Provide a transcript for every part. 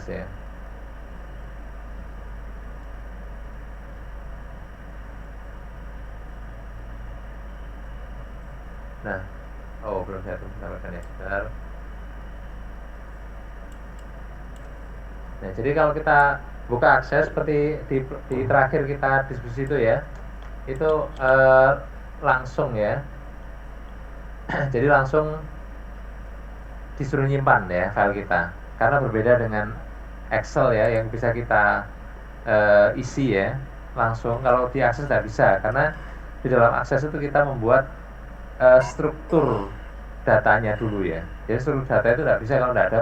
ya. Nah, oh belum saya tambahkan ya, sebentar. Nah, jadi kalau kita buka akses seperti di terakhir kita diskusi itu ya, itu langsung ya. Jadi langsung disuruh nyimpan ya file kita. Karena berbeda dengan Excel ya yang bisa kita isi ya langsung. Kalau di akses tidak bisa karena di dalam akses itu kita membuat struktur datanya dulu ya. Jadi struktur data itu tidak bisa kalau tidak ada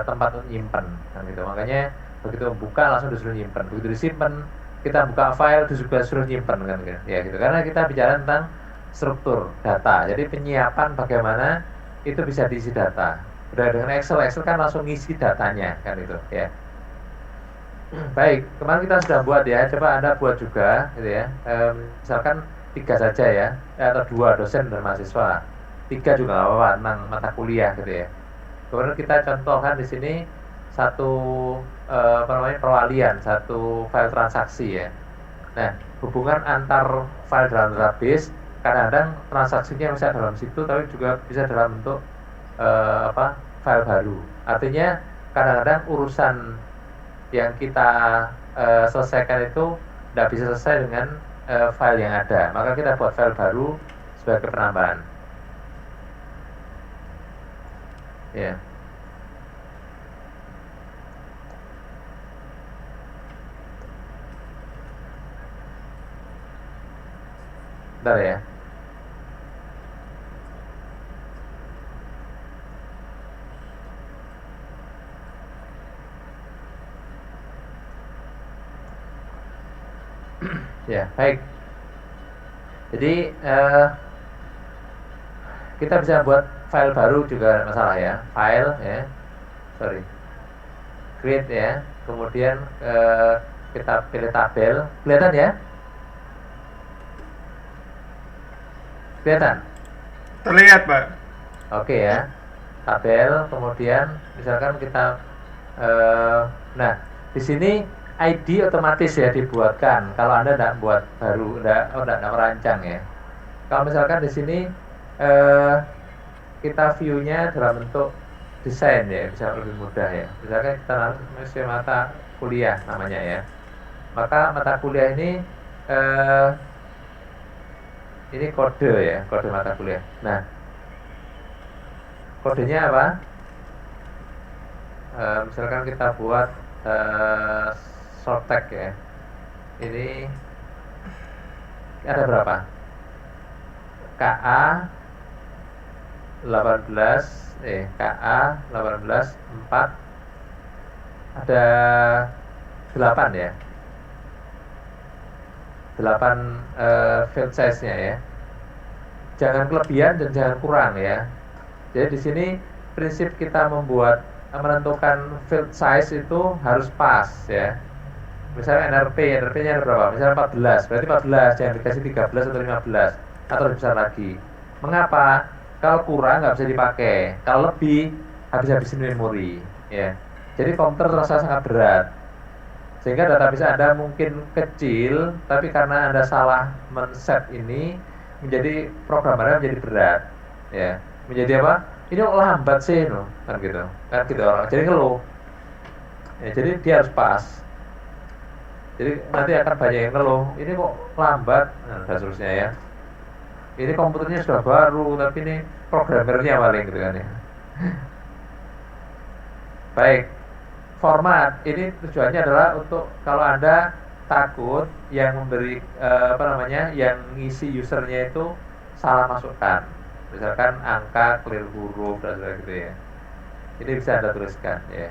tempat untuk nyimpen kan gitu. Makanya begitu buka langsung disuruh nyimpen. Begitu disimpan kita buka file juga suruh nyimpen kan gitu. Ya gitu. Karena kita bicara tentang struktur data. Jadi penyiapan bagaimana itu bisa diisi data. Udah dengan Excel kan langsung ngisi datanya kan itu ya. Baik, kemarin kita sudah buat ya. Coba Anda buat juga gitu ya. Misalkan 3 saja ya, atau 2 dosen dan mahasiswa. 3 juga nggak apa-apa tentang mata kuliah gitu ya. Kemudian kita contohkan di sini satu perwalian, satu file transaksi ya. Nah, hubungan antar file dalam database kadang-kadang transaksinya bisa dalam situ, tapi juga bisa dalam bentuk file baru. Artinya kadang-kadang urusan yang kita selesaikan itu tidak bisa selesai dengan file yang ada. Maka kita buat file baru sebagai penambahan. Ya. Bentar ya. Ya, baik. Jadi kita bisa buat file baru juga tidak masalah ya. File ya. Sorry. Create ya. Kemudian kita pilih tabel. Kelihatan ya? Kelihatan? Terlihat, Pak. Oke ya. Tabel, kemudian misalkan kita nah, di sini ID otomatis ya dibuatkan. Kalau Anda tidak buat baru, tidak merancang ya. Kalau misalkan di sini kita view-nya dalam bentuk desain ya, bisa lebih mudah ya. Misalkan kita masih mata kuliah namanya ya. Maka mata kuliah ini kode ya, kode mata kuliah. Nah, kodenya apa? Misalkan kita buat short tag ya. Ini ada berapa? KA 4 ada 8 ya. 8 field size-nya ya. Jangan kelebihan dan jangan kurang ya. Jadi di sini prinsip kita menentukan field size itu harus pas ya. Misalnya NRP-nya ada berapa? Misalnya 14, berarti 14, jangan dikasih 13 atau 15 atau lebih besar lagi. Mengapa? Kalau kurang nggak bisa dipakai, kalau lebih habis-habisin memori ya. Jadi komputer terasa sangat berat. Sehingga database Anda mungkin kecil, tapi karena Anda salah men-set ini menjadi program Anda menjadi berat ya. Menjadi apa? Ini kok lambat sih no? Kan gitu. Kan gitu orang. Jadi ngeluh. Ya, jadi dia harus pas. Jadi nanti akan banyak yang ngeluh, ini kok lambat, nah, dan seterusnya ya. Ini komputernya sudah baru, tapi ini programmernya paling gitu kan ya. Baik, format ini tujuannya adalah untuk kalau Anda takut yang memberi yang ngisi usernya itu salah masukkan, misalkan angka, keliru huruf dan sebagainya gitu ya. Ini bisa Anda tuliskan ya.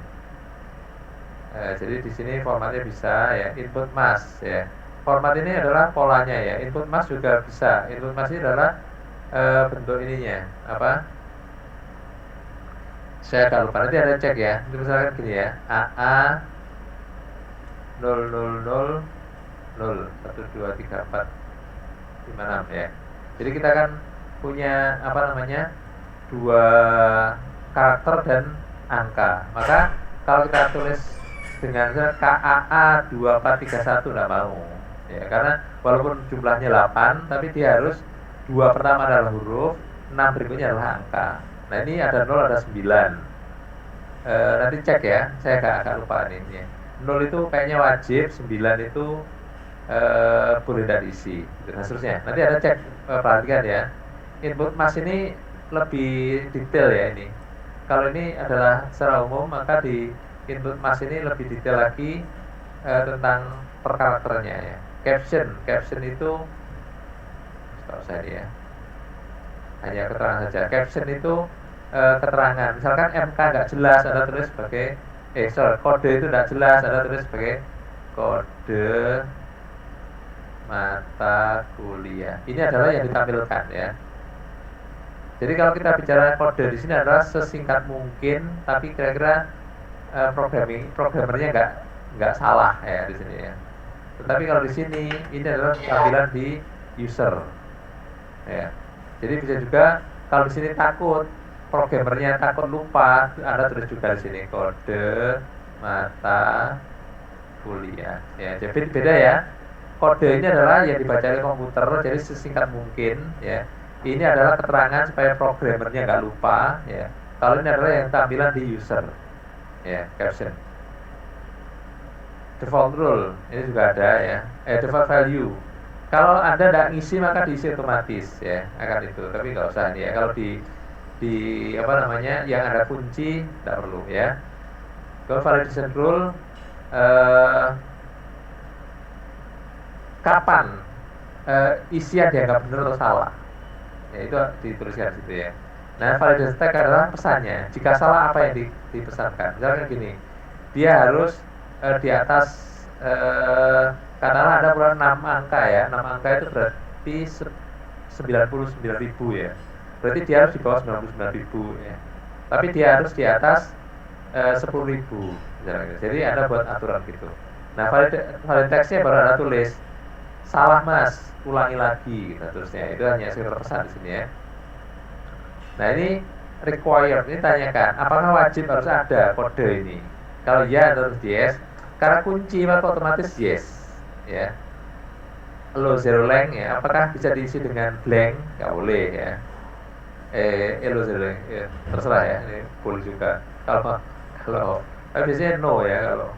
Jadi di sini formatnya bisa ya, input mask ya. Format ini adalah polanya ya. Input mask juga bisa. Input mask ini adalah bentuk ininya apa? Saya agak lupa, nanti ada cek ya. Ini misalkan gini ya, AA 000 1 2 3 4 5 6 ya. Jadi kita kan punya apa namanya? 2 karakter dan angka. Maka kalau kita tulis dengan KAA 2431 nggak mau ya, karena walaupun jumlahnya 8 tapi dia harus 2 pertama adalah huruf, 6 berikutnya adalah angka. Nah ini ada 0 ada 9. Nanti cek ya, saya agak lupa nih ya. 0 itu kayaknya wajib, 9 itu boleh tidak diisi dan seterusnya. Nanti ada cek, perhatikan ya, input mas ini lebih detail ya ini. Kalau ini adalah secara umum, maka di input mas ini lebih detail lagi tentang per karakternya ya. Caption itu setahu saya ya, hanya keterangan saja. Caption itu keterangan, misalkan MK nggak jelas, Anda tulis sebagai kode itu nggak jelas, Anda tulis sebagai kode mata kuliah. Ini adalah yang ditampilkan ya. Jadi kalau kita bicara kode di sini adalah sesingkat mungkin, tapi kira-kira programmernya nggak salah ya di sini ya. Tetapi kalau di sini ini adalah tampilan di user ya. Jadi bisa juga kalau di sini takut programmernya takut lupa, Anda tulis juga di sini kode mata kuliah ya. Jadi beda ya. Kode ini adalah yang dibaca oleh komputer, jadi sesingkat mungkin ya. Ini adalah keterangan supaya programmernya nggak lupa ya. Kalau ini adalah yang tampilan di user ya, caption. Default rule ini juga ada ya. Default value. Kalau Anda tidak ngisi maka diisi otomatis ya, akan itu. Tapi nggak usah nih ya. Kalau di apa namanya yang ada kunci tidak perlu ya. Kalau validation rule kapan isian dianggap benar atau salah ya, itu dituliskan di situ ya. Nah validation tag adalah pesannya, jika salah apa yang dipesankan. Misalkan gini, dia harus di atas katakanlah ada ukuran 6 angka ya, 6 angka itu berarti 99.000 ya, berarti dia harus di bawah 99.000 ya, tapi dia harus di atas 10.000 misalnya. Jadi Anda buat aturan gitu. Nah valid text-nya baru Anda tulis salah mas, ulangi lagi gitu terusnya. Itu hanya sekedar pesan di sini ya. Nah ini required, ini tanyakan apakah wajib harus ada kode ini. Kalau ya harus yes, karena kunci maka otomatis yes ya. Hello zero length ya, apakah bisa diisi dengan blank? Nggak boleh ya. Hello zero length ya, terserah ya, ini boleh juga. Kalau tapi biasanya no ya kalau.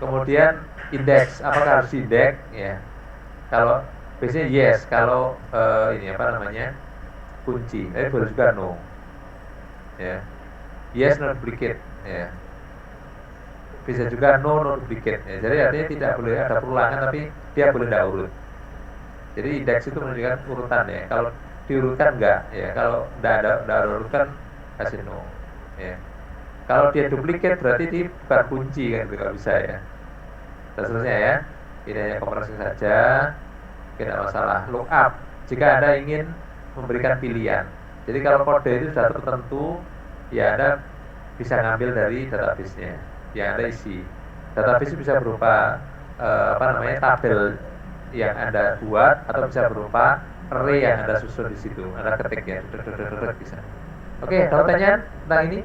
Kemudian index, apakah harus index ya? Kalau biasanya yes, kalau ini apa namanya kunci, boleh juga no ya. Yes no duplicate ya, bisa juga no duplicate ya. Jadi artinya tidak boleh ada perulangan, tapi dia boleh tidak urut. Jadi indeks itu menunjukkan urutan ya. Kalau diurutkan enggak ya, kalau tidak ada urutan kasih no ya. Kalau dia duplicate berarti dia bukan kunci kan, tidak bisa ya. Dan seterusnya ya. Ini hanya komparasi saja, tidak masalah. Lookup jika Anda ingin memberikan pilihan. Jadi kalau kode itu sudah tertentu, ya Anda bisa ngambil dari database-nya yang Anda isi. Database bisa berupa apa namanya tabel yang Anda buat, atau bisa berupa array yang Anda susun di situ. Anda ketik ya, bisa. Oke, kalau pertanyaan tentang ini,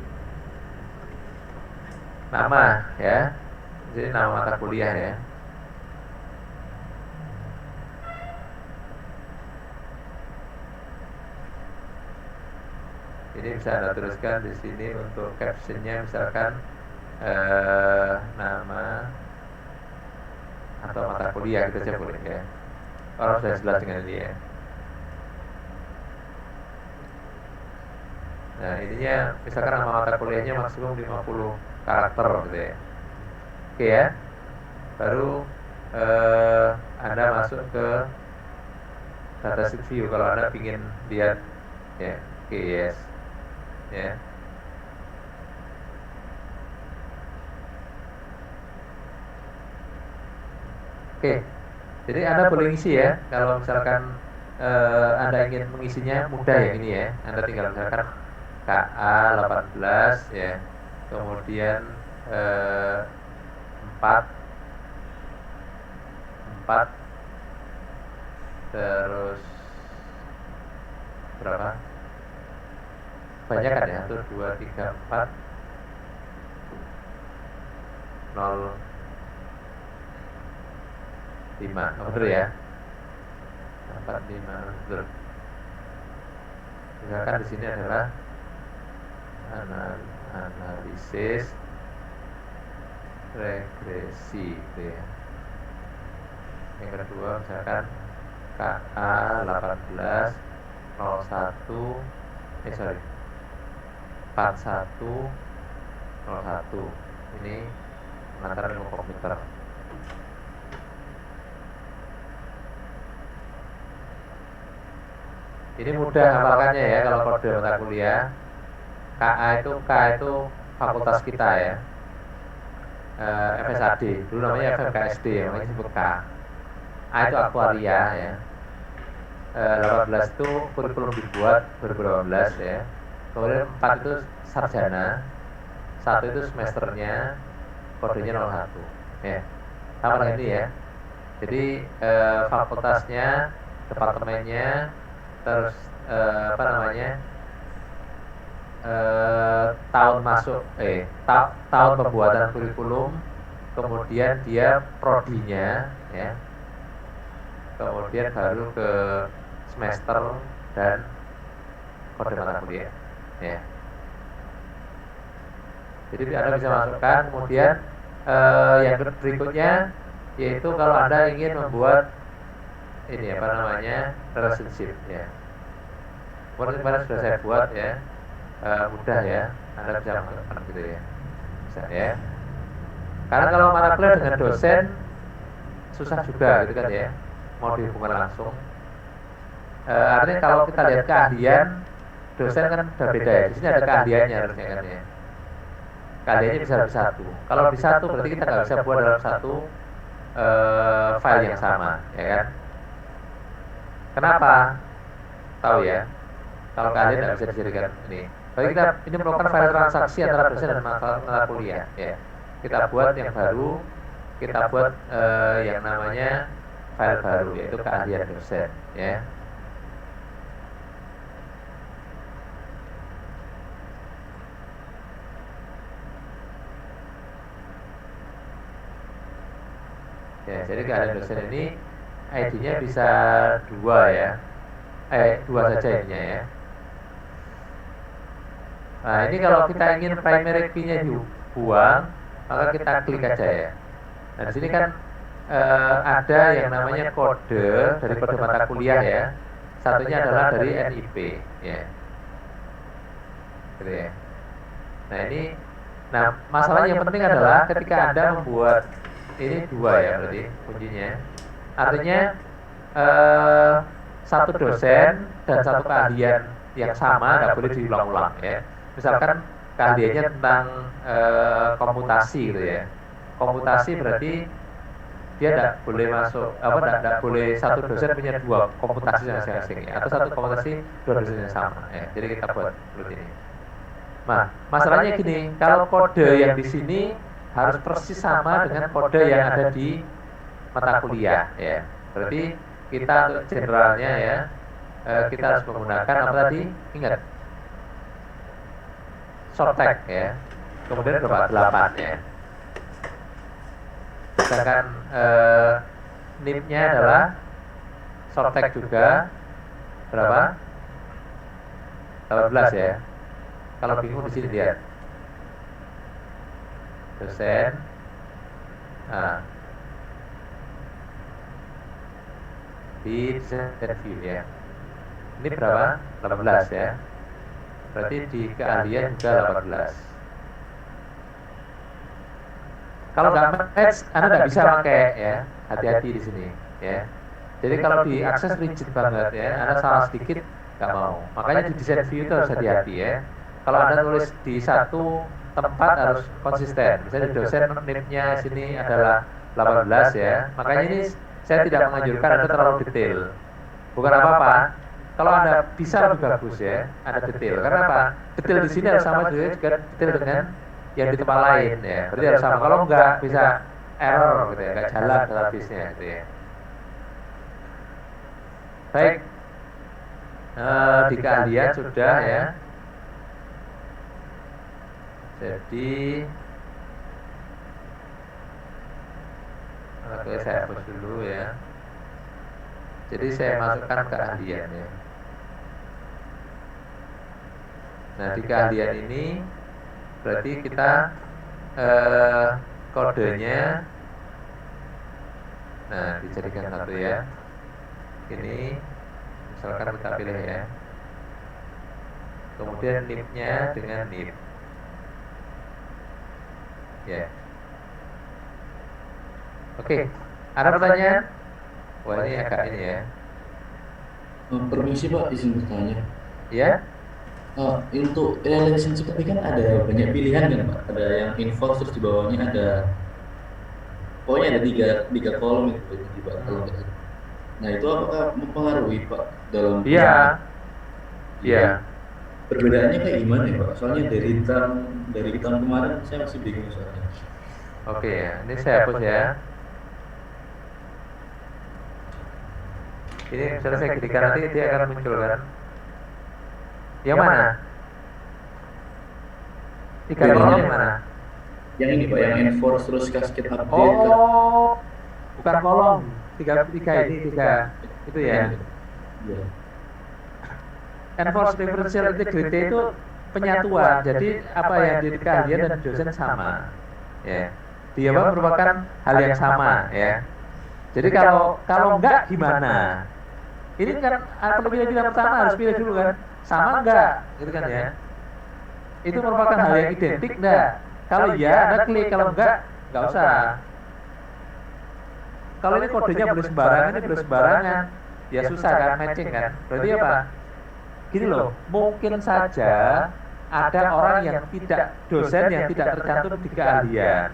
nama ya, jadi nama mata kuliah ya. Ini bisa Anda tuliskan di sini untuk captionnya, misalkan nama atau mata kuliah gitu saja boleh ya. Orang sudah jelas dengan ini ya. Nah ininya misalkan nama mata kuliahnya maksimum 50 karakter gitu ya. Oke ya. Baru Anda masuk ke dataset view kalau Anda ingin lihat ya. Oke yes ya. Oke, jadi Anda boleh ngisi ya. Kalau misalkan Anda ingin mengisinya mudah ya ini ya. Anda tinggal misalkan KA 18 ya. Kemudian 4 terus berapa? Banyak kan ya? 1, 2, 3, 4 0,05. Oh, betul ya. 45 betul. Misalkan di sini adalah analisis regresi gitu ya. Yang kedua misalkan KA 18 01 41 01. Ini pengantar ilmu komputer. Ini mudah hafalkannya ya kalau kode mata kuliah. K itu fakultas kita ya. FSAD, dulu namanya FMKSD, namanya disebut K. A itu aktuaria ya. 18 itu kurikulum dibuat 2018 ya. Kemudian 4 itu sarjana, 1 itu semesternya, kodenya 01 ya. Sama dengan ini ya. Jadi fakultasnya, departemennya, terus tahun masuk tahun pembuatan kurikulum, kemudian dia prodinya ya, kemudian baru ke semester dan kode mata kuliah ya. Jadi Anda bisa masukkan. Kemudian yang berikutnya yaitu kalau Anda ingin membuat ini relationship ya. Kemarin sudah saya buat ya. Mudah ya, Anda bisa melakukan gitu ya, bisa ya. Karena kalau mata kuliah dengan dosen susah juga gitu kan ya, mau dihubungkan langsung. Artinya kalau kita lihat keahlian dosen kan udah beda ya. Di sini ada keahliannya harusnya kan ya. Keahliannya bisa lebih satu. Kalau lebih satu berarti kita nggak bisa buat dalam satu file yang sama, ya kan? Kenapa? Tahu ya? Kalau keahlian nggak bisa dijadikan ini. Bagi kita ini merupakan file transaksi antara dosen dan mata kuliah ya. Kita buat yang baru, kita buat yang namanya file baru yaitu keahlian dosen ya. Ya, jadi keahlian dosen ini ID-nya bisa 2 ya. 2 saja ininya ya. Nah, ini kalau kita ingin primary key-nya dibuang, maka kita klik aja ya. Nah, di sini kan ada yang namanya kode dari kode mata kuliah ya. Satunya adalah dari NIP ya. Gitu ya. Nah, masalahnya yang penting adalah ketika Anda membuat ini 2 ya berarti kuncinya. Artinya satu dosen dan satu keahlian yang sama nggak boleh diulang-ulang ya. Misalkan keahliannya tentang komputasi gitu ya. Komputasi berarti dia tidak boleh masuk tidak boleh satu dosen punya 2 komputasi masing-masing ya, atau satu komputasi 2 dosen yang sama ya. Jadi kita buat seperti ini. Nah, masalahnya gini, kalau kode yang di sini harus persis sama dengan kode yang ada di mata kuliah ya. Berarti kita untuk generalnya ya, kita harus menggunakan apa tadi? Ingat, short tag ya. Kemudian berapa? 8 ya. Sedangkan NIP-nya adalah short tag juga berapa? 18 ya. Kalau bingung di sini lihat. Dosen. Nah, di design view ya. Ini berapa? 18 ya. Berarti di keahlian juga 18. Kalau nggak match, Anda nggak bisa pakai ya. Hati-hati di sini ya. Jadi kalau diakses rigid banget ya, Anda salah sedikit nggak mau. Makanya di design view itu harus hati-hati ya. Kalau Anda tulis di satu tempat harus konsisten. Misalnya dosen NIP-nya sini adalah 18 ya. Makanya ini saya tidak menganjurkan Anda terlalu detail. Bukan apa-apa. Kalau Anda bisa lebih bagus ya, Anda detail. Karena apa? Detail di sini harus sama juga detail dengan yang di tempat lain ya. Berarti harus sama. Kalau enggak bisa error gitu ya, enggak jalan database-nya gitu ya. Baik. Di keahlian sudah ya. Jadi Oke, saya hapus dulu ya. Jadi saya masukkan keahlian ya. Nah, di keahlian ini berarti kita kodenya, nah dijadikan satu ya. Ini misalkan kita pilih ya. Kemudian NIP-nya dengan NIP. Ya. Oke, ada pertanyaan? Wah, ini agak ini ya. Permisi Pak, izin bertanya. Ya, Untuk relationship ini kan ada banyak pilihan kan Pak. Ada yang involve terus di bawahnya ada, pokoknya ada tiga kolom itu di Pak kalau nggak salah. Nah itu apakah mempengaruhi Pak dalam iya, ya, iya. perbedaannya kayak gimana ya Pak? Soalnya dari tahun kemarin saya masih bingung soalnya. Oke ya, ini saya hapus ya. Ini misalnya saya klikkan nanti dia akan muncul kan. Yang mana? Tiga kolom yang mana? Yang ini Pak, yang enforce terus cascade update kan. Oh, bukan kolom. Tiga ini tiga. Itu ya. Iya. Enforced referential integrity itu penyatuan. Jadi apa yang jadi keahlian dan dosen sama. Ya. Dia merupakan hal yang sama ya. Jadi kalau enggak gimana? Ini kan pilihan pertama harus pilih dulu kan. Sama enggak? Gitu kan ya. Itu merupakan hal yang identik enggak? Kalau iya, Anda klik. Kalau enggak usah. Kalau ini kodenya boleh sembarangan, ini boleh sembarangan. Ya susah kan, matching kan. Berarti apa? Gini loh, mungkin saja ada orang yang tidak, dosen yang tidak tercantum di keahlian.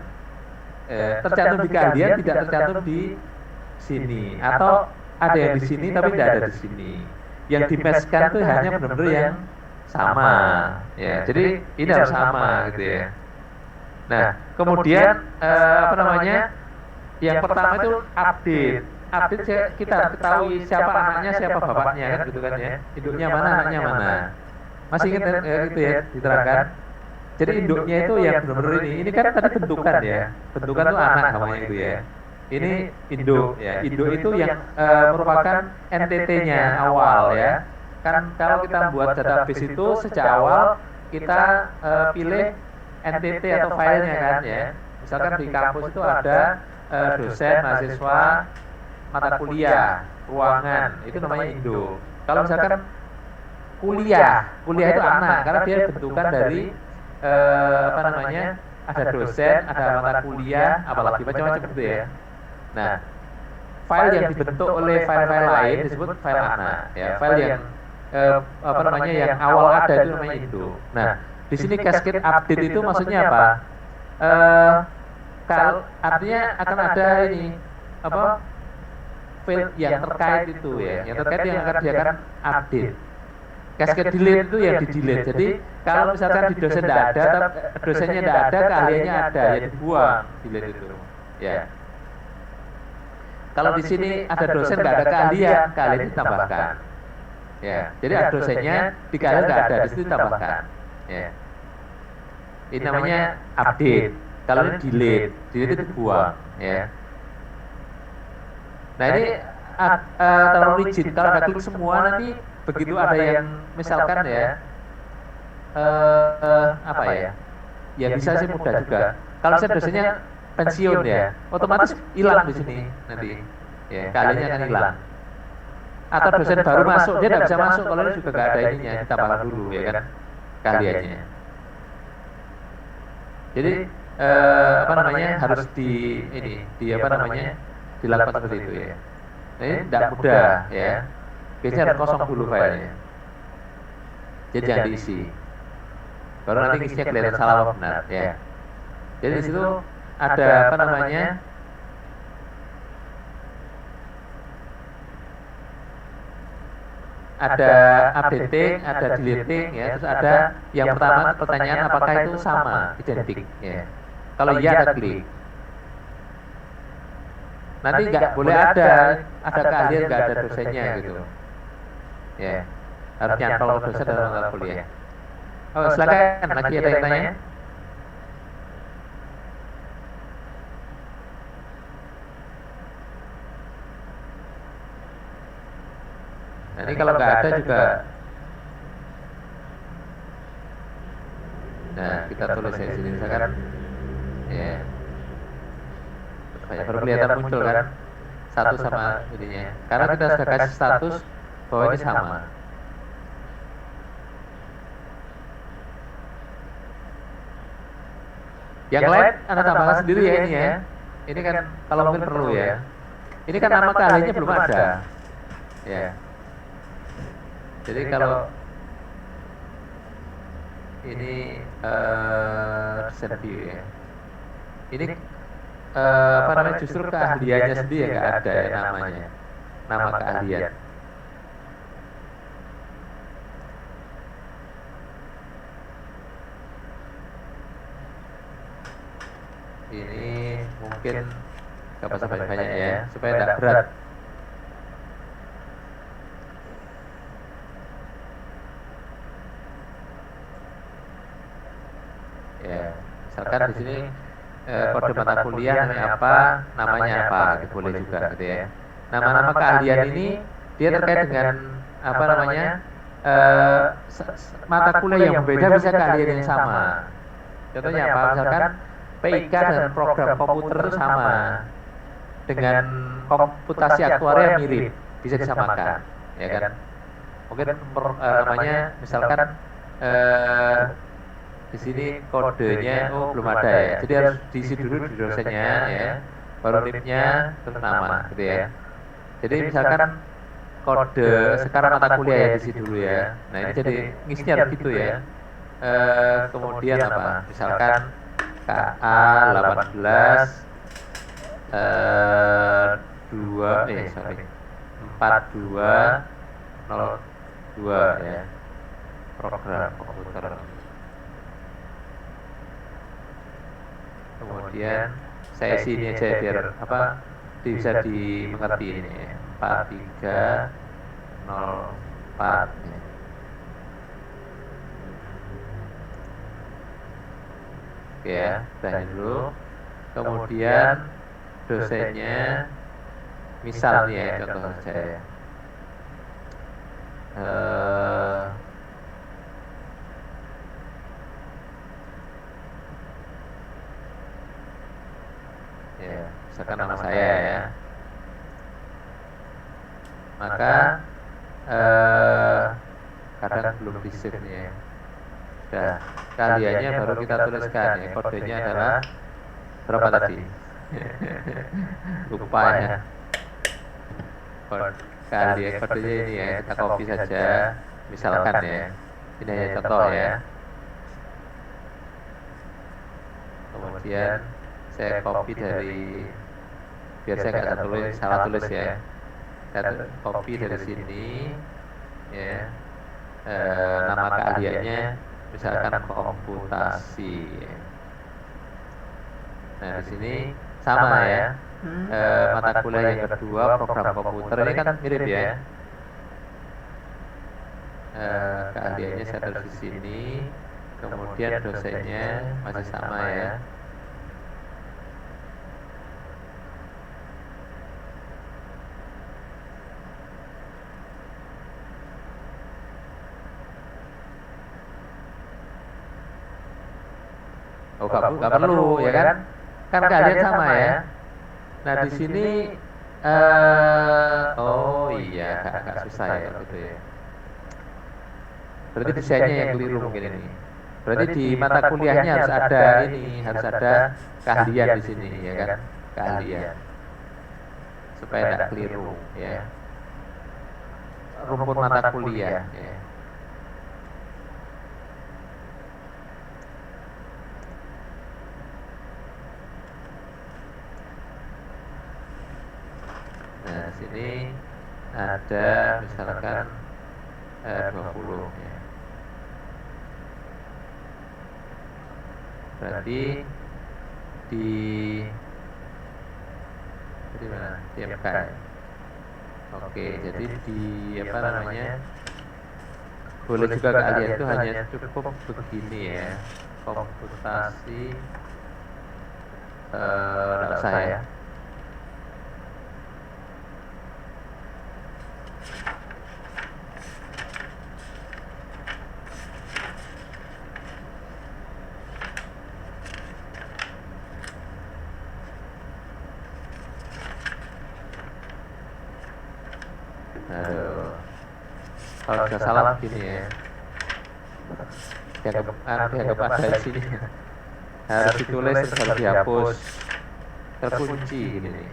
Tercantum di keahlian, tidak tercantum di sini. Atau ada yang di sini tapi tidak ada di sini. Yang di-matchkan itu hanya benar-benar yang sama. Ya, jadi ini harus sama gitu ya. Nah, kemudian apa namanya? Yang pertama itu update. Update kita harus ketahui siapa anaknya, siapa bapaknya kan gitu kan ya. Induknya mana, anaknya mana. Masih ingat gitu ya diterangkan. Jadi induknya itu yang benar-benar ini. Ini kan tadi bentukan ya. Bentukan itu anak namanya itu ya. Ini induk ya. Induk itu yang merupakan NTT-nya awal ya. Kan kalau kita buat database itu sejak awal kita pilih NTT atau filenya kan ya. Misalkan di kampus itu ada dosen, mahasiswa, mata kuliah, ruangan, itu namanya induk. Kalau misalkan kuliah itu anak karena dia bentukan dari apa namanya, ada dosen, ada mata kuliah, apalagi macam-macam gitu ya. Nah, file yang dibentuk oleh file-file lain disebut file anak, ya. File yang apa namanya, yang awal ada itu namanya induk. Nah, di sini cascade update itu maksudnya apa? Kalau artinya akan ada ini apa, file yang terkait itu ya, yang terkait yang akan dia akan update. Cascade delete itu yang di delete. Jadi kalau misalkan di dosen tidak ada, dosennya tidak ada, keahliannya ada, ya dibuang delete itu. Ya. Kalau di sini ada dosen nggak ada keahlian, keahlian ditambahkan. Ya. Jadi ada dosennya, di keahlian nggak ada, di situ ditambahkan. Ya. Ini namanya update. Kalau ini delete itu dibuang. Ya. Nah ini terlalu rigid. Kalau Anda klik semua nanti begitu ada yang misalkan ya apa ya? Ya bisa sih mudah juga. Kalau saya dosennya pensiun ya, otomatis hilang di sini nanti. Ya, keahliannya akan hilang. Atau dosen baru masuk, dia tidak bisa masuk kalau ini juga nggak ada ininya, ditambahkan dulu ya kan keahliannya. Jadi apa namanya, harus di apa namanya, dilakukan seperti itu ya. Nah, ini tidak mudah ya. Biasanya harus kosong dulu filenya. Jadi jangan diisi. Baru nanti isinya kelihatan salah apa benar ya. Jadi di situ ada apa namanya, ada updating, ada deleting ya, terus ada yang pertama pertanyaan apakah itu sama, identik ya. Kalau iya ada klik. Nanti nggak boleh ada keahlian nggak ada dosennya gitu. Ya, harus nyantol dosen dalam mata kuliah. Oh, silakan lagi ada yang tanya? Nah, ini kalau nggak ada juga, nah kita tulis di sini misalkan, ya, baru kelihatan muncul kan, satu sama ininya. Karena kita sudah kasih status bahwa ini sama. Yang lain Anda tambahkan sendiri ya ini ya. Ini kan kalau mungkin perlu ya. Ini kan nama keahliannya belum ada. Ya. Jadi kalau ini desain view ya. Ini apa namanya, justru keahliannya sendiri yang nggak ada ya namanya. Nama keahlian. Ini mungkin nggak usah banyak-banyak ya, supaya tidak berat. Ya, misalkan di sini kode mata kuliah namanya apa, gitu, boleh juga gitu ya. Nama-nama keahlian ini dia terkait dengan apa namanya, mata kuliah yang berbeda bisa keahlian yang sama. Contohnya apa? Misalkan PIK dan program komputer itu sama, dengan komputasi aktuaria mirip, bisa disamakan, ya kan? Mungkin namanya misalkan di sini kodenya belum ada ya, jadi harus diisi dulu di dosennya ya, baru NIP-nya terus nama gitu ya. Jadi misalkan kode sekarang mata kuliah ya diisi dulu ya. Nah ini jadi ngisinya harus gitu ya. Kemudian apa? Misalkan KA 18 4202 ya, program komputer. Kemudian saya isi ini aja biar apa bisa dimengerti ini ya. 4304 ya. Oke ya, tahan dulu. Kemudian dosennya misalnya ya, contoh saja ya. Ya, misalkan nama saya ya. Maka kadang belum di save nih ya. Nah, keahliannya baru kita tuliskan ya. Kodenya adalah berapa tadi? Lupa ya. Keahlian kodenya ini ya, kita copy saja. Misalkan ya. Ini hanya contoh ya. Kemudian saya copy dari, biar saya nggak salah tulis ya. Saya copy dari sini ya. Nama keahliannya misalkan komputasi. Nah di sini sama ya. Mata kuliah yang kedua program komputer ini kan mirip ya. Keahliannya saya tulis di sini. Kemudian dosennya masih sama ya. Oh, nggak perlu ya kan? Kan keahlian sama ya. Nah di sini oh iya, agak susah ya gitu ya. Berarti desainnya yang keliru mungkin ini. Berarti di mata kuliahnya harus ada ini, harus ada keahlian di sini ya kan? Keahlian. Supaya tidak keliru ya. Rumput mata kuliah ya. Nah, sini ada misalkan 20 ya. Berarti di mana? Di MK ya. Oke, jadi di apa namanya? Boleh juga keahlian itu hanya cukup begini ya. Komputasi enggak usah ya. Aduh, kalau sudah salah begini ya, dianggap ada isinya. Harus ditulis terus harus dihapus, terkunci gini nih.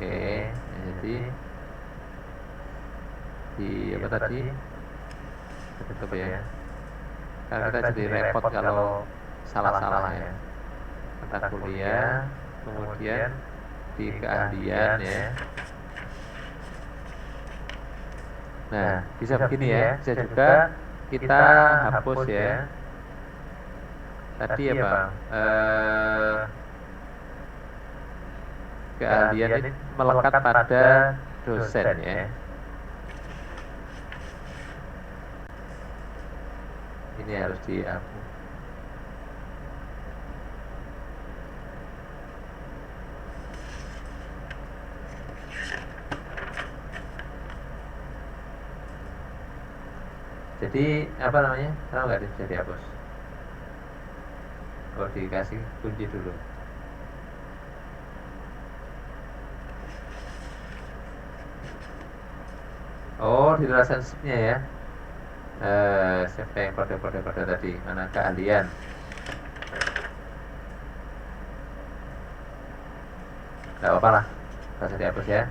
Oke, jadi di apa tadi? Tutup ya. Karena kita jadi repot kalau salah-salah ya. Mata kuliah, kemudian di keahlian ya. Nah, bisa begini ya. Bisa juga kita hapus ya. Tadi apa? Keahlian ini melekat pada dosen ya. Ini harus dihapus. Jadi apa namanya? Tahu nggak bisa dihapus? Kalau dikasih kunci dulu. Oh, di relationship-nya ya. Siapa yang kode-kode tadi? Mana keahlian? Nggak apa-apa lah, bisa dihapus ya.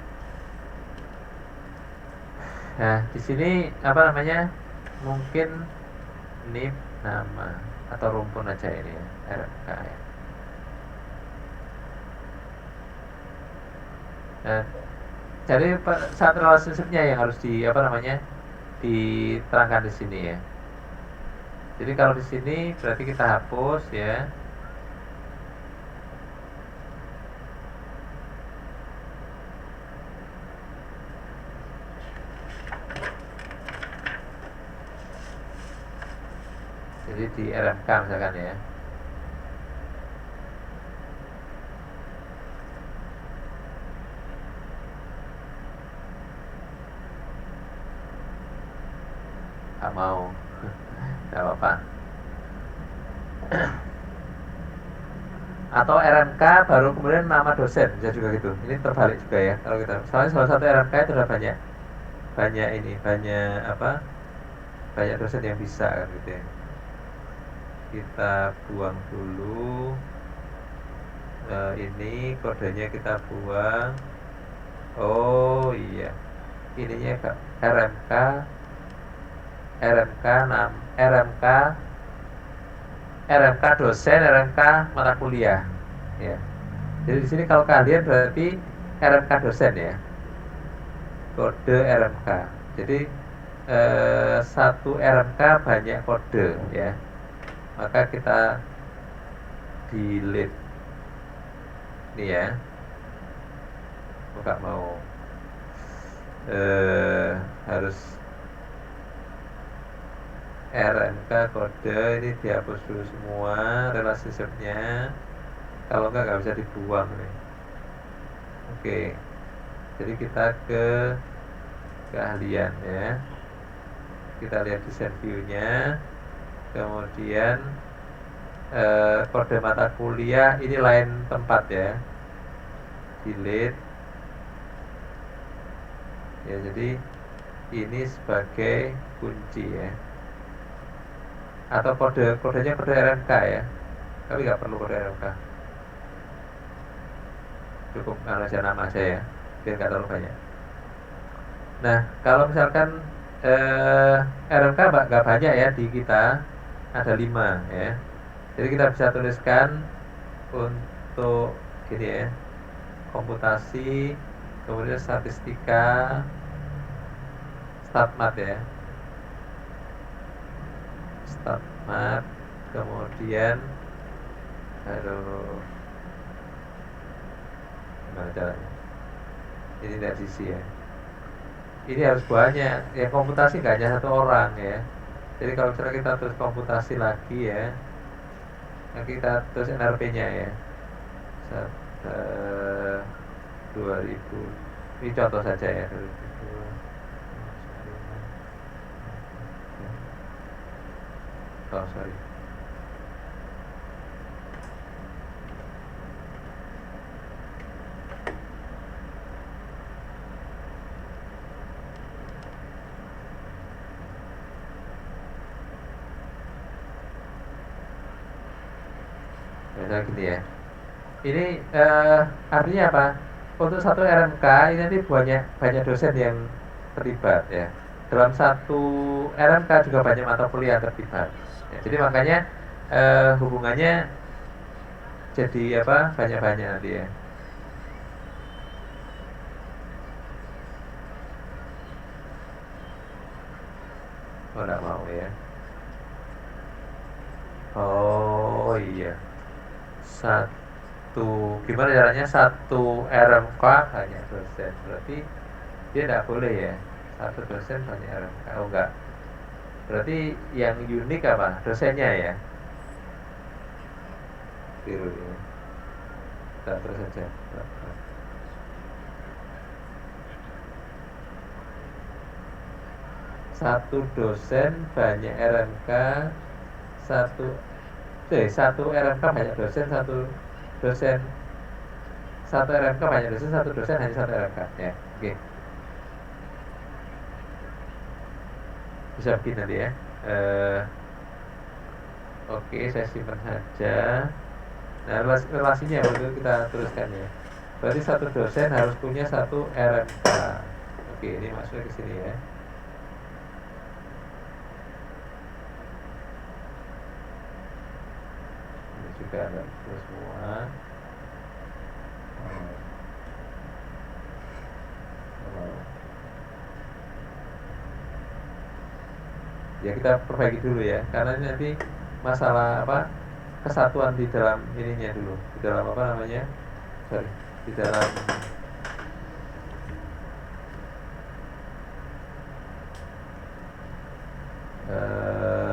Nah, di sini apa namanya? Mungkin NIP nama atau rumpun aja ini ya, RMK ya. Nah, jadi saat relationship-nya yang harus di apa namanya? Diterangkan di sini ya. Jadi kalau di sini berarti kita hapus ya. Jadi di RMK misalkan ya. Nggak mau. Nggak apa-apa. Atau RMK baru kemudian nama dosen, bisa juga gitu. Ini terbalik juga ya kalau kita. Soalnya salah satu RMK itu ada banyak apa? Banyak dosen yang bisa kan gitu ya. Kita buang dulu. Ini kodenya kita buang. Oh iya, ininya RMK, RMK RMK dosen, RMK mata kuliah. Ya. Jadi di sini kalau kalian berarti RMK dosen ya, kode RMK. Jadi satu RMK banyak kode ya. Maka kita delete ini ya. Bukan mau harus RMK kode ini dihapus dulu semua relationship-nya. Kalau nggak bisa dibuang nih. Oke. Jadi kita ke keahlian ya. Kita lihat desain view-nya. Kemudian kode mata kuliah ini lain tempat ya. Delete. Ya, jadi ini sebagai kunci ya. Atau kodenya kode RMK ya. Tapi nggak perlu kode RMK. Cukup aja nama saya ya, biar nggak terlalu banyak. Nah, kalau misalkan RMK nggak banyak ya di kita, ada 5 ya. Jadi kita bisa tuliskan untuk gini ya, komputasi, kemudian statistika, statmat ya, statmat, kemudian Aduh, gimana caranya? Ini dari sisi ya. Ini harus banyak. Ya komputasi nggak hanya satu orang ya. Jadi kalau misalnya kita terus komputasi lagi ya, nah kita terus NRP-nya ya. 2000. Ini contoh saja ya. 2002. Oh sorry. Misalnya gini ya. Ini artinya apa? Untuk satu RMK ini nanti banyak banyak dosen yang terlibat ya. Dalam satu RMK juga banyak mata kuliah yang terlibat. Ya, jadi makanya hubungannya jadi apa? Banyak-banyak nanti ya. Oh enggak mau ya. Oh iya. Satu gimana caranya satu RMK hanya dosen. Berarti dia tidak boleh ya. Satu dosen banyak RMK. Oh enggak. Berarti yang unik apa? Dosennya ya. Biru ya. Kita terus saja. Satu dosen banyak RMK, satu satu RMK banyak dosen, dosen satu RMK banyak dosen, satu dosen hanya satu RMK ya. Oke. Bisa begini nanti ya. Oke, saya simpan saja. Nah, relasinya baru kita teruskan ya. Berarti satu dosen harus punya satu RMK. Oke, ini masuknya ke sini ya. Ini juga ada itu semua. Ya kita perbaiki dulu ya, karena ini nanti masalah apa kesatuan di dalam ininya dulu, di dalam apa namanya, sorry, di dalam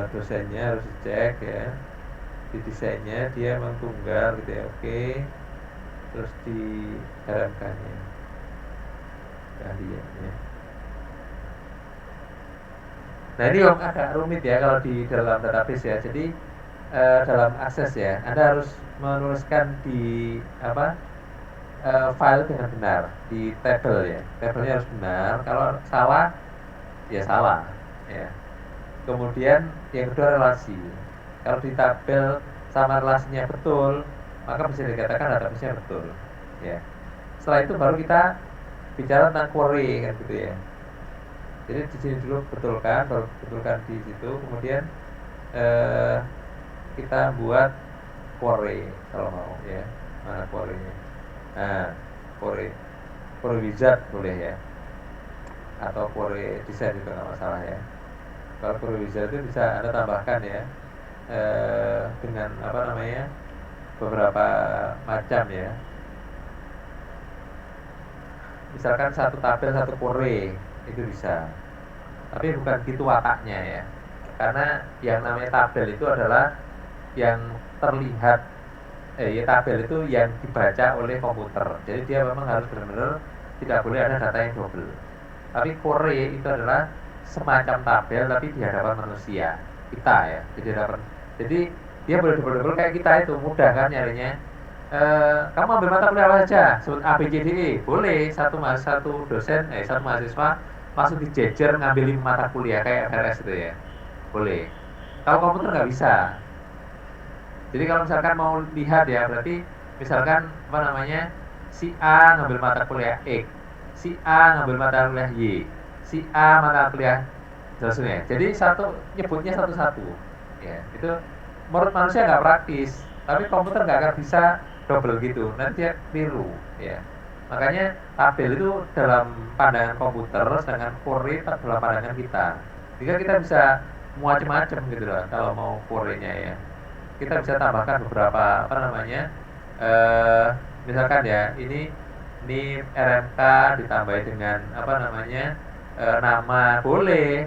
dosennya harus dicek ya, di desainnya dia memang tunggal gitu ya, oke, terus di RMK-nya keahlian ya. Nah ini yang agak rumit ya kalau di dalam database ya. Jadi dalam akses ya, Anda harus menuliskan di apa file dengan benar di tabel ya. Tabelnya harus benar. Kalau salah ya salah ya. Kemudian yang kedua relasi. Kalau di tabel sama relasinya betul, maka bisa dikatakan database-nya betul. Ya. Setelah itu baru kita bicara tentang query kan gitu ya. Jadi di sini dulu betulkan, baru betulkan di situ, kemudian kita buat query kalau mau ya. Mana query-nya? Nah, query wizard boleh ya, atau query design juga nggak masalah ya. Kalau query wizard itu bisa Anda tambahkan ya dengan apa namanya beberapa macam ya. Misalkan satu tabel satu query itu bisa, tapi bukan gitu wataknya ya, karena yang namanya tabel itu adalah yang terlihat ya tabel itu yang dibaca oleh komputer, jadi dia memang harus benar-benar tidak boleh ada data yang double. Tapi query itu adalah semacam tabel tapi di hadapan manusia kita ya, jadi dia boleh double-double kayak kita, itu mudah kan nyarinya. Kamu ambil mata kuliah apa saja? Sebut A, B, C, D, E. Boleh, satu dosen, satu mahasiswa langsung dijejer ngambil 5 mata kuliah kayak FRS itu ya. Boleh. Kalau komputer nggak bisa. Jadi kalau misalkan mau lihat ya, berarti misalkan apa namanya, si A ngambil mata kuliah X, si A ngambil mata kuliah Y, si A mata kuliah seterusnya. Jadi nyebutnya satu-satu. Ya, itu menurut manusia nggak praktis, tapi komputer nggak akan bisa double gitu, nanti dia keliru ya. Makanya tabel itu dalam pandangan komputer, sedangkan query dalam pandangan kita. Jika kita bisa macam-macam gitu lah kalau mau query-nya ya. kita bisa tambahkan beberapa misalkan ya ini RMK ditambahi dengan nama, boleh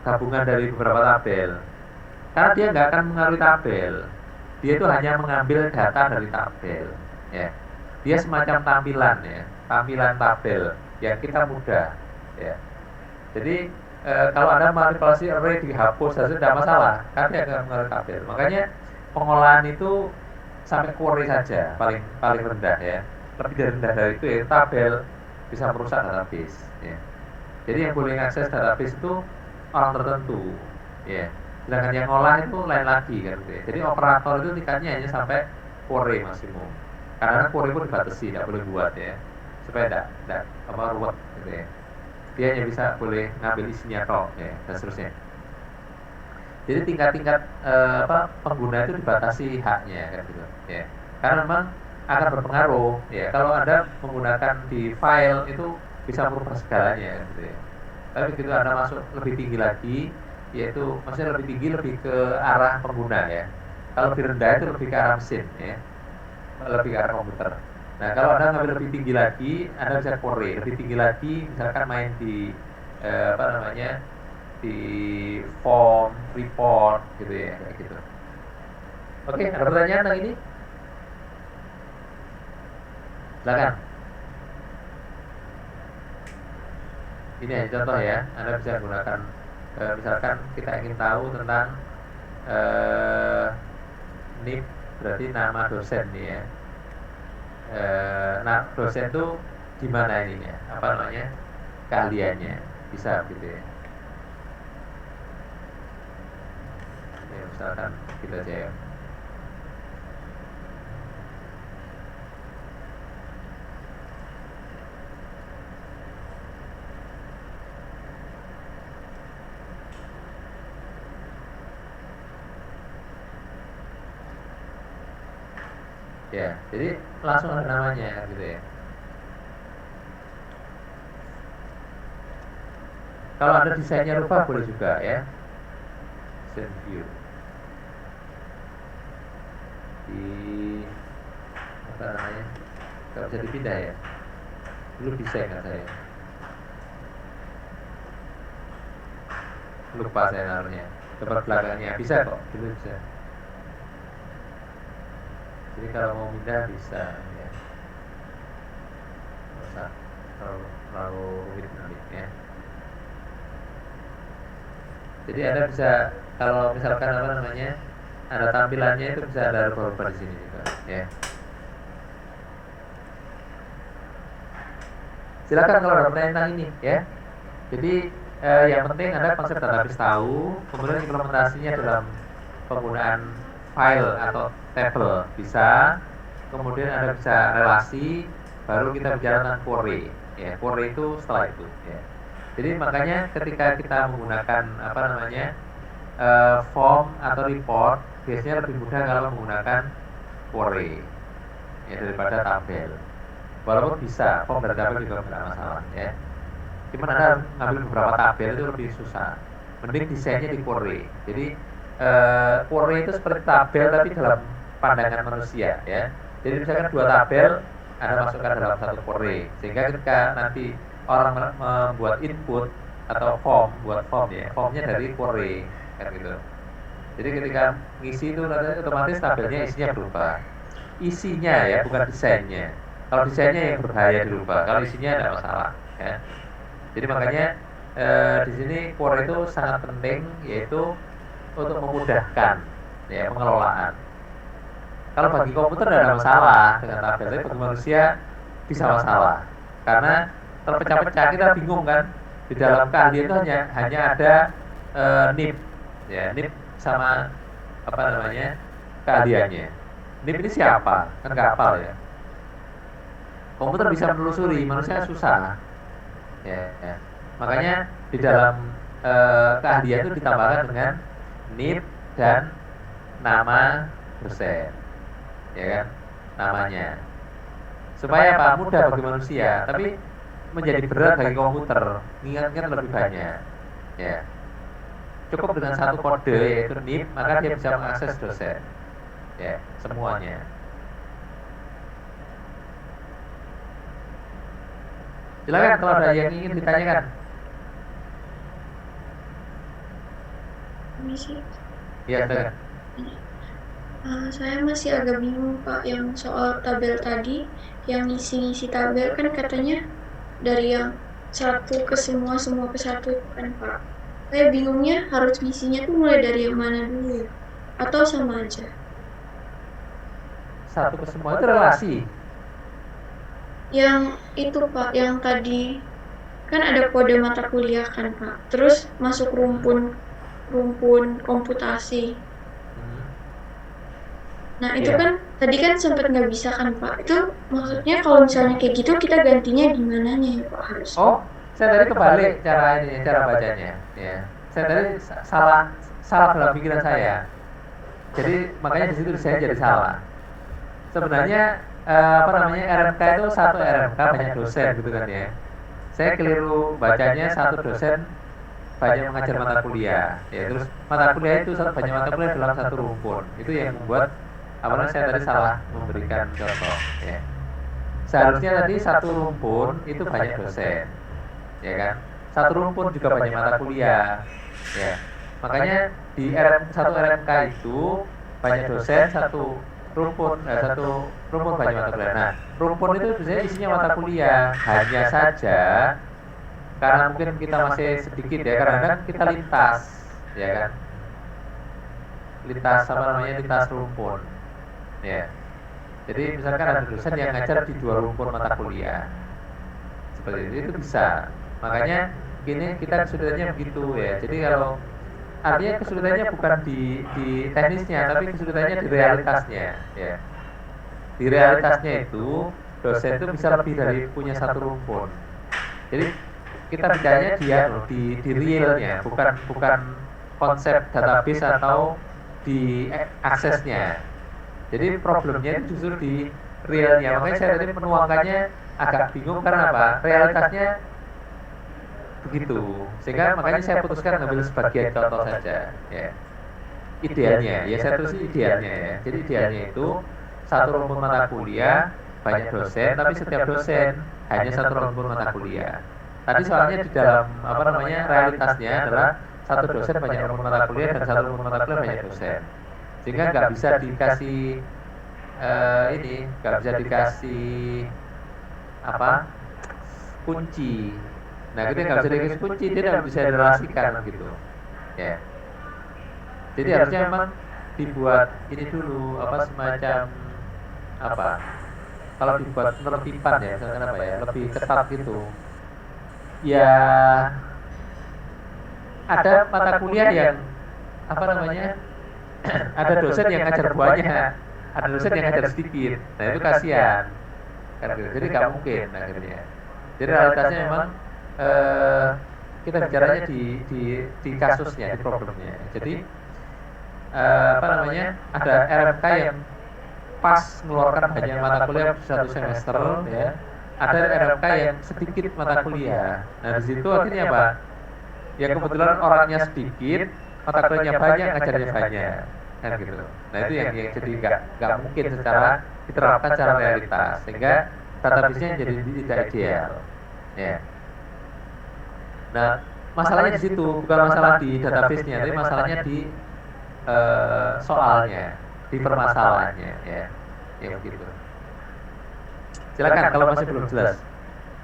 gabungan dari beberapa tabel, karena dia nggak akan mengaruhi tabel, dia itu hanya mengambil data dari tabel, ya. Dia semacam tampilan, ya, tampilan tabel yang kita mudah, ya. Jadi kalau Anda manipulasi array dihapus saja tidak masalah, karena dia akan mengaruhi tabel. Makanya pengolahan itu sampai query saja paling paling rendah, ya. Lebih dari rendah dari itu ya tabel bisa merusak database, ya. Jadi yang boleh akses database itu orang tertentu, ya. Sedangkan yang ngolah itu lain lagi kan, gitu ya. Jadi operator itu tingkatnya hanya sampai query maksimum. Karena query pun dibatasi, tidak boleh buat, ya, supaya tidak ruwet, gitu ya. Dia hanya bisa boleh ngambil isinya tok, ya, dan seterusnya. Jadi tingkat-tingkat pengguna itu dibatasi haknya kan, gitu, ya. Karena memang akan berpengaruh, ya. Kalau Anda menggunakan di file itu bisa merubah segalanya, gitu ya. Tapi begitu Anda masuk lebih tinggi lagi, yaitu maksudnya lebih tinggi, lebih ke arah pengguna, ya. Kalau lebih rendah itu lebih ke arah mesin, ya, lebih ke arah komputer. Nah, kalau Anda ngambil lebih tinggi lagi, Anda bisa query lebih tinggi lagi, misalkan main di di form report, gitu ya, kayak gitu. Oke, ada pertanyaan tentang ini? Silakan. Ini hanya contoh, ya. Anda bisa gunakan misalkan kita ingin tahu tentang NIP, berarti nama dosen nih, ya. Nah, dosen itu gimana ininya? Keahliannya, bisa gitu ya. Ya, misalkan kita aja, ya. Ya, jadi langsung ada namanya gitu ya. Kalau ada desainnya rubah boleh juga, ya. Design view di nggak bisa dipindah, ya. Dulu bisa nggak saya? Lupa saya naruhnya. Tempat belakangnya bisa kok, dulu bisa. Jadi kalau mau pindah bisa, ya. Nggak usah terlalu rumit nanti, ya. Jadi Anda bisa, kalau misalkan ada tampilannya itu bisa ada rubah-rubah di sini juga, ya. Silakan kalau ada pertanyaan tentang ini, ya. Jadi yang penting Anda konsep database tahu, kemudian implementasinya dalam penggunaan file atau table bisa, kemudian Anda bisa relasi, baru kita bicara tentang query, ya. Query itu setelah itu, ya. Jadi makanya ketika kita menggunakan form atau report, biasanya lebih mudah kalau menggunakan query, ya, daripada tabel. Walaupun bisa form dan tabel juga tidak masalah, ya. Cuman Anda harus ngambil beberapa tabel itu lebih susah. Mending desainnya di query. Jadi query itu seperti tabel tapi dalam pandangan manusia, ya. Jadi misalkan 2 tabel Anda masukkan dalam satu query, sehingga ketika nanti orang membuat input atau buat form, ya, formnya dari query, kan gitu. Jadi ketika ngisi itu nanti otomatis tabelnya isinya berubah. Isinya, ya, bukan desainnya. Kalau desainnya yang berbahaya dirubah, kalau isinya tidak masalah, ya. Jadi makanya di sini query itu sangat penting, yaitu untuk memudahkan, ya, pengelolaan. Kalau bagi komputer tidak ada masalah dengan tabel, tapi bagi manusia bisa masalah, karena terpecah-pecah, kita bingung kan. Di dalam keahlian itu hanya ada NIP, ya, NIP sama keahliannya. NIP ini siapa? Kan nggak hafal, ya. Komputer bisa menelusuri, manusia susah, ya. Makanya di dalam keahlian itu ditambahkan dengan NIP dan nama dosen, ya kan, namanya, supaya apa? Mudah bagi manusia, tapi menjadi berat bagi komputer, mengingat lebih banyak, ya. cukup dengan satu kode yaitu NIP, maka dia bisa mengakses dosen. Ya, semuanya. Silakan kalau ada yang ingin ditanyakan. Misi. Ya, silakan. Saya masih agak bingung Pak yang soal tabel tadi, yang ngisi-ngisi tabel kan katanya dari yang satu ke semua, semua ke satu kan Pak. Saya bingungnya harus ngisinya tuh mulai dari yang mana dulu ya? Atau sama aja? Satu ke semua itu relasi. Yang itu Pak, yang tadi kan ada kode mata kuliah kan Pak. Terus masuk rumpun komputasi. Nah itu kan tadi kan sempat nggak bisa kan Pak. Itu maksudnya kalau misalnya kayak gitu kita gantinya gimana nih Pak harus? Oh, saya tadi kebalik cara bacanya. Ya, saya tadi salah dalam pikiran saya. Jadi makanya di situ saya jadi salah. Sebenarnya RMK itu satu RMK banyak dosen gitu kan ya. Saya keliru bacanya satu dosen banyak mengajar mata kuliah. Ya terus mata kuliah itu banyak mata kuliah dalam satu rumpun. Itu yang membuat saya tadi salah memberikan contoh. Ya. Seharusnya tadi satu rumpun itu banyak dosen, ya kan? Satu rumpun juga banyak mata kuliah, ya. Makanya di satu RMK itu banyak dosen, satu rumpun banyak mata kuliah. Nah, rumpun itu biasanya isinya mata kuliah. Hanya saja karena mungkin kita masih sedikit ya, karena kan kita lintas, ya kan? Lintas rumpun, ya. Jadi misalkan ada dosen yang ngajar di 2 rumpun mata kuliah, seperti itu bisa. Makanya gini kita kesulitannya begitu ya. Jadi kalau artinya kesulitannya bukan di teknisnya, tapi kesulitannya di realitasnya. Ya. Di realitasnya itu dosen itu bisa lebih dari punya satu rumpun. Jadi kita bicaranya di realnya, bukan konsep database atau di aksesnya. Jadi problemnya itu justru di realnya. Makanya saya tadi menuangkannya agak bingung karena apa? Realitasnya begitu. Sehingga makanya saya putuskan ngambil sebagian contoh saja. Ya. Idealnya, ya saya tulis idealnya ya. Jadi idealnya itu satu rumpun mata kuliah banyak dosen, tapi setiap dosen hanya satu rumpun mata kuliah. Tadi soalnya di dalam realitasnya adalah satu dosen banyak rumpun mata kuliah dan satu rumpun mata kuliah banyak dosen. Sehingga nggak bisa dikasih nggak bisa dikasih kunci. Nah kita nggak bisa dikasih kunci, dia nggak bisa direlasikan gitu ya. Jadi harusnya memang dibuat ini dulu semacam kalau dibuat penertiban ya, misalkan lebih ketat gitu ya. Ada mata kuliah yang ada dosen yang ngajar banyak, ada dosen yang ngajar sedikit. Nah itu kasihan kan gitu. Jadi nggak mungkin akhirnya. Jadi realitasnya memang kita bicaranya di kasusnya, di problemnya. Jadi ada RMK yang pas mengeluarkan banyak mata kuliah satu semester ya. Ada RMK yang sedikit mata kuliah. Nah di situ akhirnya apa? Ya kebetulan orangnya sedikit, mata kuliahnya banyak, ngajarnya banyak, kan gitu. Nah itu yang jadi nggak mungkin secara diterapkan secara realitas, sehingga database-nya jadi tidak ideal. Ya. Nah masalahnya di situ, bukan masalah di database-nya, tapi masalahnya di soalnya, di permasalahannya, ya begitu. Silakan kalau masih belum jelas.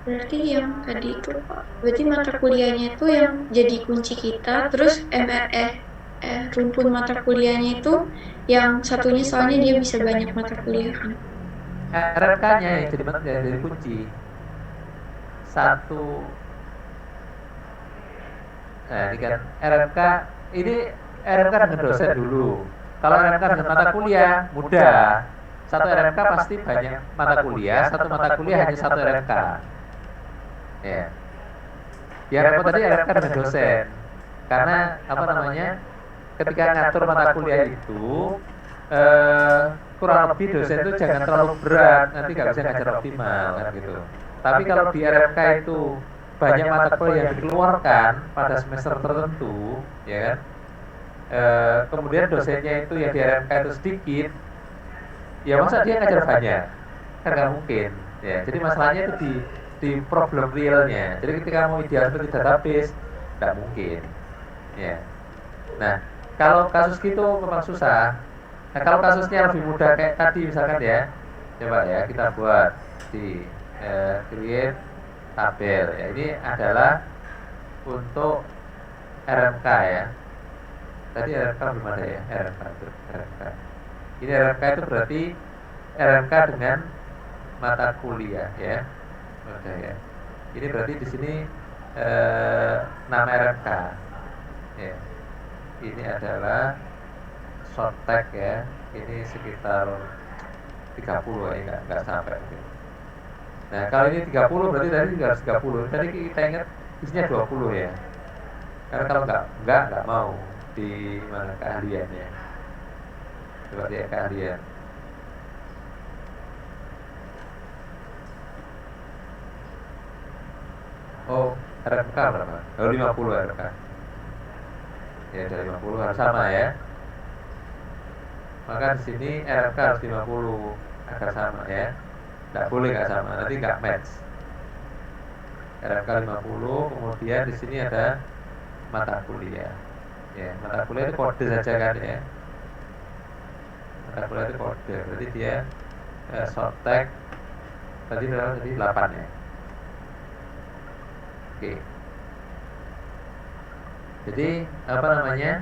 Berarti yang tadi itu Pak, berarti mata kuliahnya itu yang jadi kunci kita, terus rumpun mata kuliahnya itu yang satunya soalnya dia bisa banyak mata kuliah kan? RMK-nya yang jadi kunci. Satu. Nah ini kan RMK dengan dosen dulu. Kalau RMK dengan mata kuliah mudah. Satu RMK pasti banyak mata kuliah, satu mata kuliah hanya satu RMK. Ya. Ya repot tadi RMK dengan dosen. Karena ketika ngatur mata kuliah itu kurang lebih dosen itu jangan terlalu berat, nanti nggak bisa ngajar optimal kan gitu. Tapi kalau di RMK itu banyak mata kuliah yang dikeluarkan pada semester tertentu, ya kan? kemudian dosennya itu yang di RMK itu sedikit, ya masa dia ngajar banyak, kan nggak mungkin. Ya, jadi masalahnya itu di problem realnya. Jadi ketika mau ideal seperti database, nggak mungkin. Ya. Nah, kalau kasus gitu memang susah. Nah, kalau kasusnya lebih mudah kayak tadi misalkan ya, coba ya kita buat di create tabel. Ya, ini adalah untuk RMK ya. Tadi RMK belum ada ya, RMK itu, RMK. Ini RMK itu berarti RMK dengan mata kuliah ya. Oke ya. Ini berarti di sini nama RMK. Ya. Ini adalah short tag ya. Ini sekitar 30 ya, enggak sampai mungkin. Nah, kalau ini 30 berarti tadi juga harus 30. Tadi kita ingat isinya 20 ya. Karena kalau enggak mau di mana keahliannya. Coba lihat keahlian. Oh, RMK berapa? Oh, 50 RMK. Ya, dari 50 harus sama ya. Maka di sini RMK harus 50 agar sama ya. Nggak boleh nggak sama, nanti nggak match. RMK 50, kemudian di sini ada mata kuliah. Ya, mata kuliah itu kode saja kan ya. Mata kuliah itu kode, berarti dia short tag tadi berapa tadi 8 ya. Oke. Jadi apa namanya?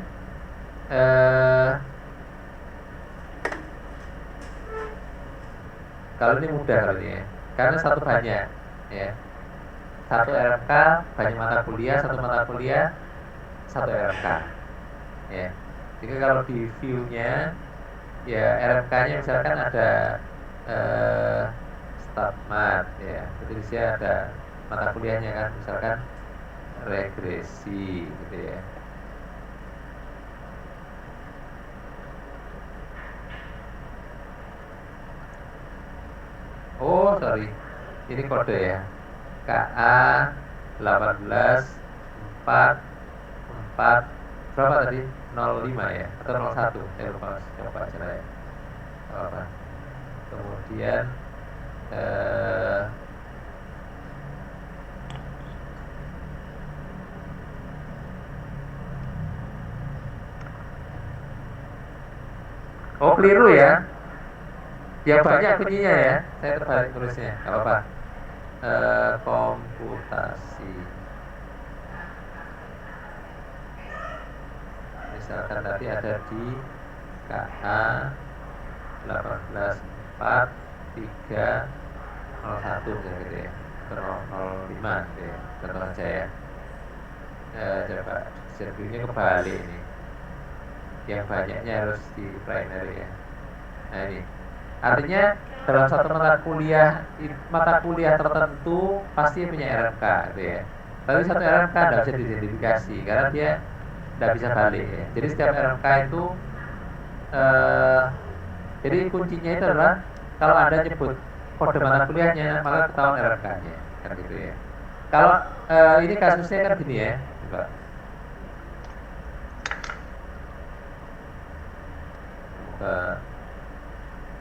Kalau ini mudah kali ini ya, karena satu banyak ya. Satu RMK banyak mata kuliah, satu mata kuliah, satu RMK ya. Jadi kalau di view-nya ya RMK-nya misalkan ada stat mat ya, jadi di sini ada mata kuliahnya kan, misalkan regresi gitu ya. Oh sorry, ini kode ya, KA 18 4 4 berapa tadi? 05 ya atau 01? Saya lupa, coba cara ya. Apa? Kemudian oh keliru ya. Ya banyak bunyinya ya. Saya terbalik tulisnya. Gak apa-apa. Komputasi. Misalkan tadi ada di KA 184 301 gitu ya. Atau 05 gitu ya. Contoh aja ya. Coba servernya kebalik ini. Yang banyaknya harus di primary ya. Nah ini. Artinya dalam satu mata kuliah tertentu pasti punya RMK gitu ya. Tapi satu RMK tidak bisa diidentifikasi karena dia tidak bisa balik ya. Jadi setiap RMK itu jadi kuncinya itu adalah kalau Anda nyebut kode mata kuliahnya maka ketahuan RMK-nya kan gitu ya. Kalau ini kasusnya kan gini ya, coba.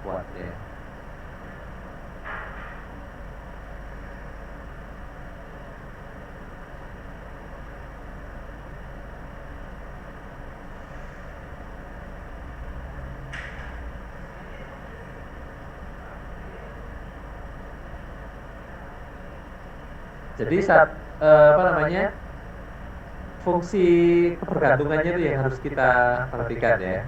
Buat ya. Jadi saat apa namanya fungsi kebergantungannya itu yang harus kita perhatikan ya.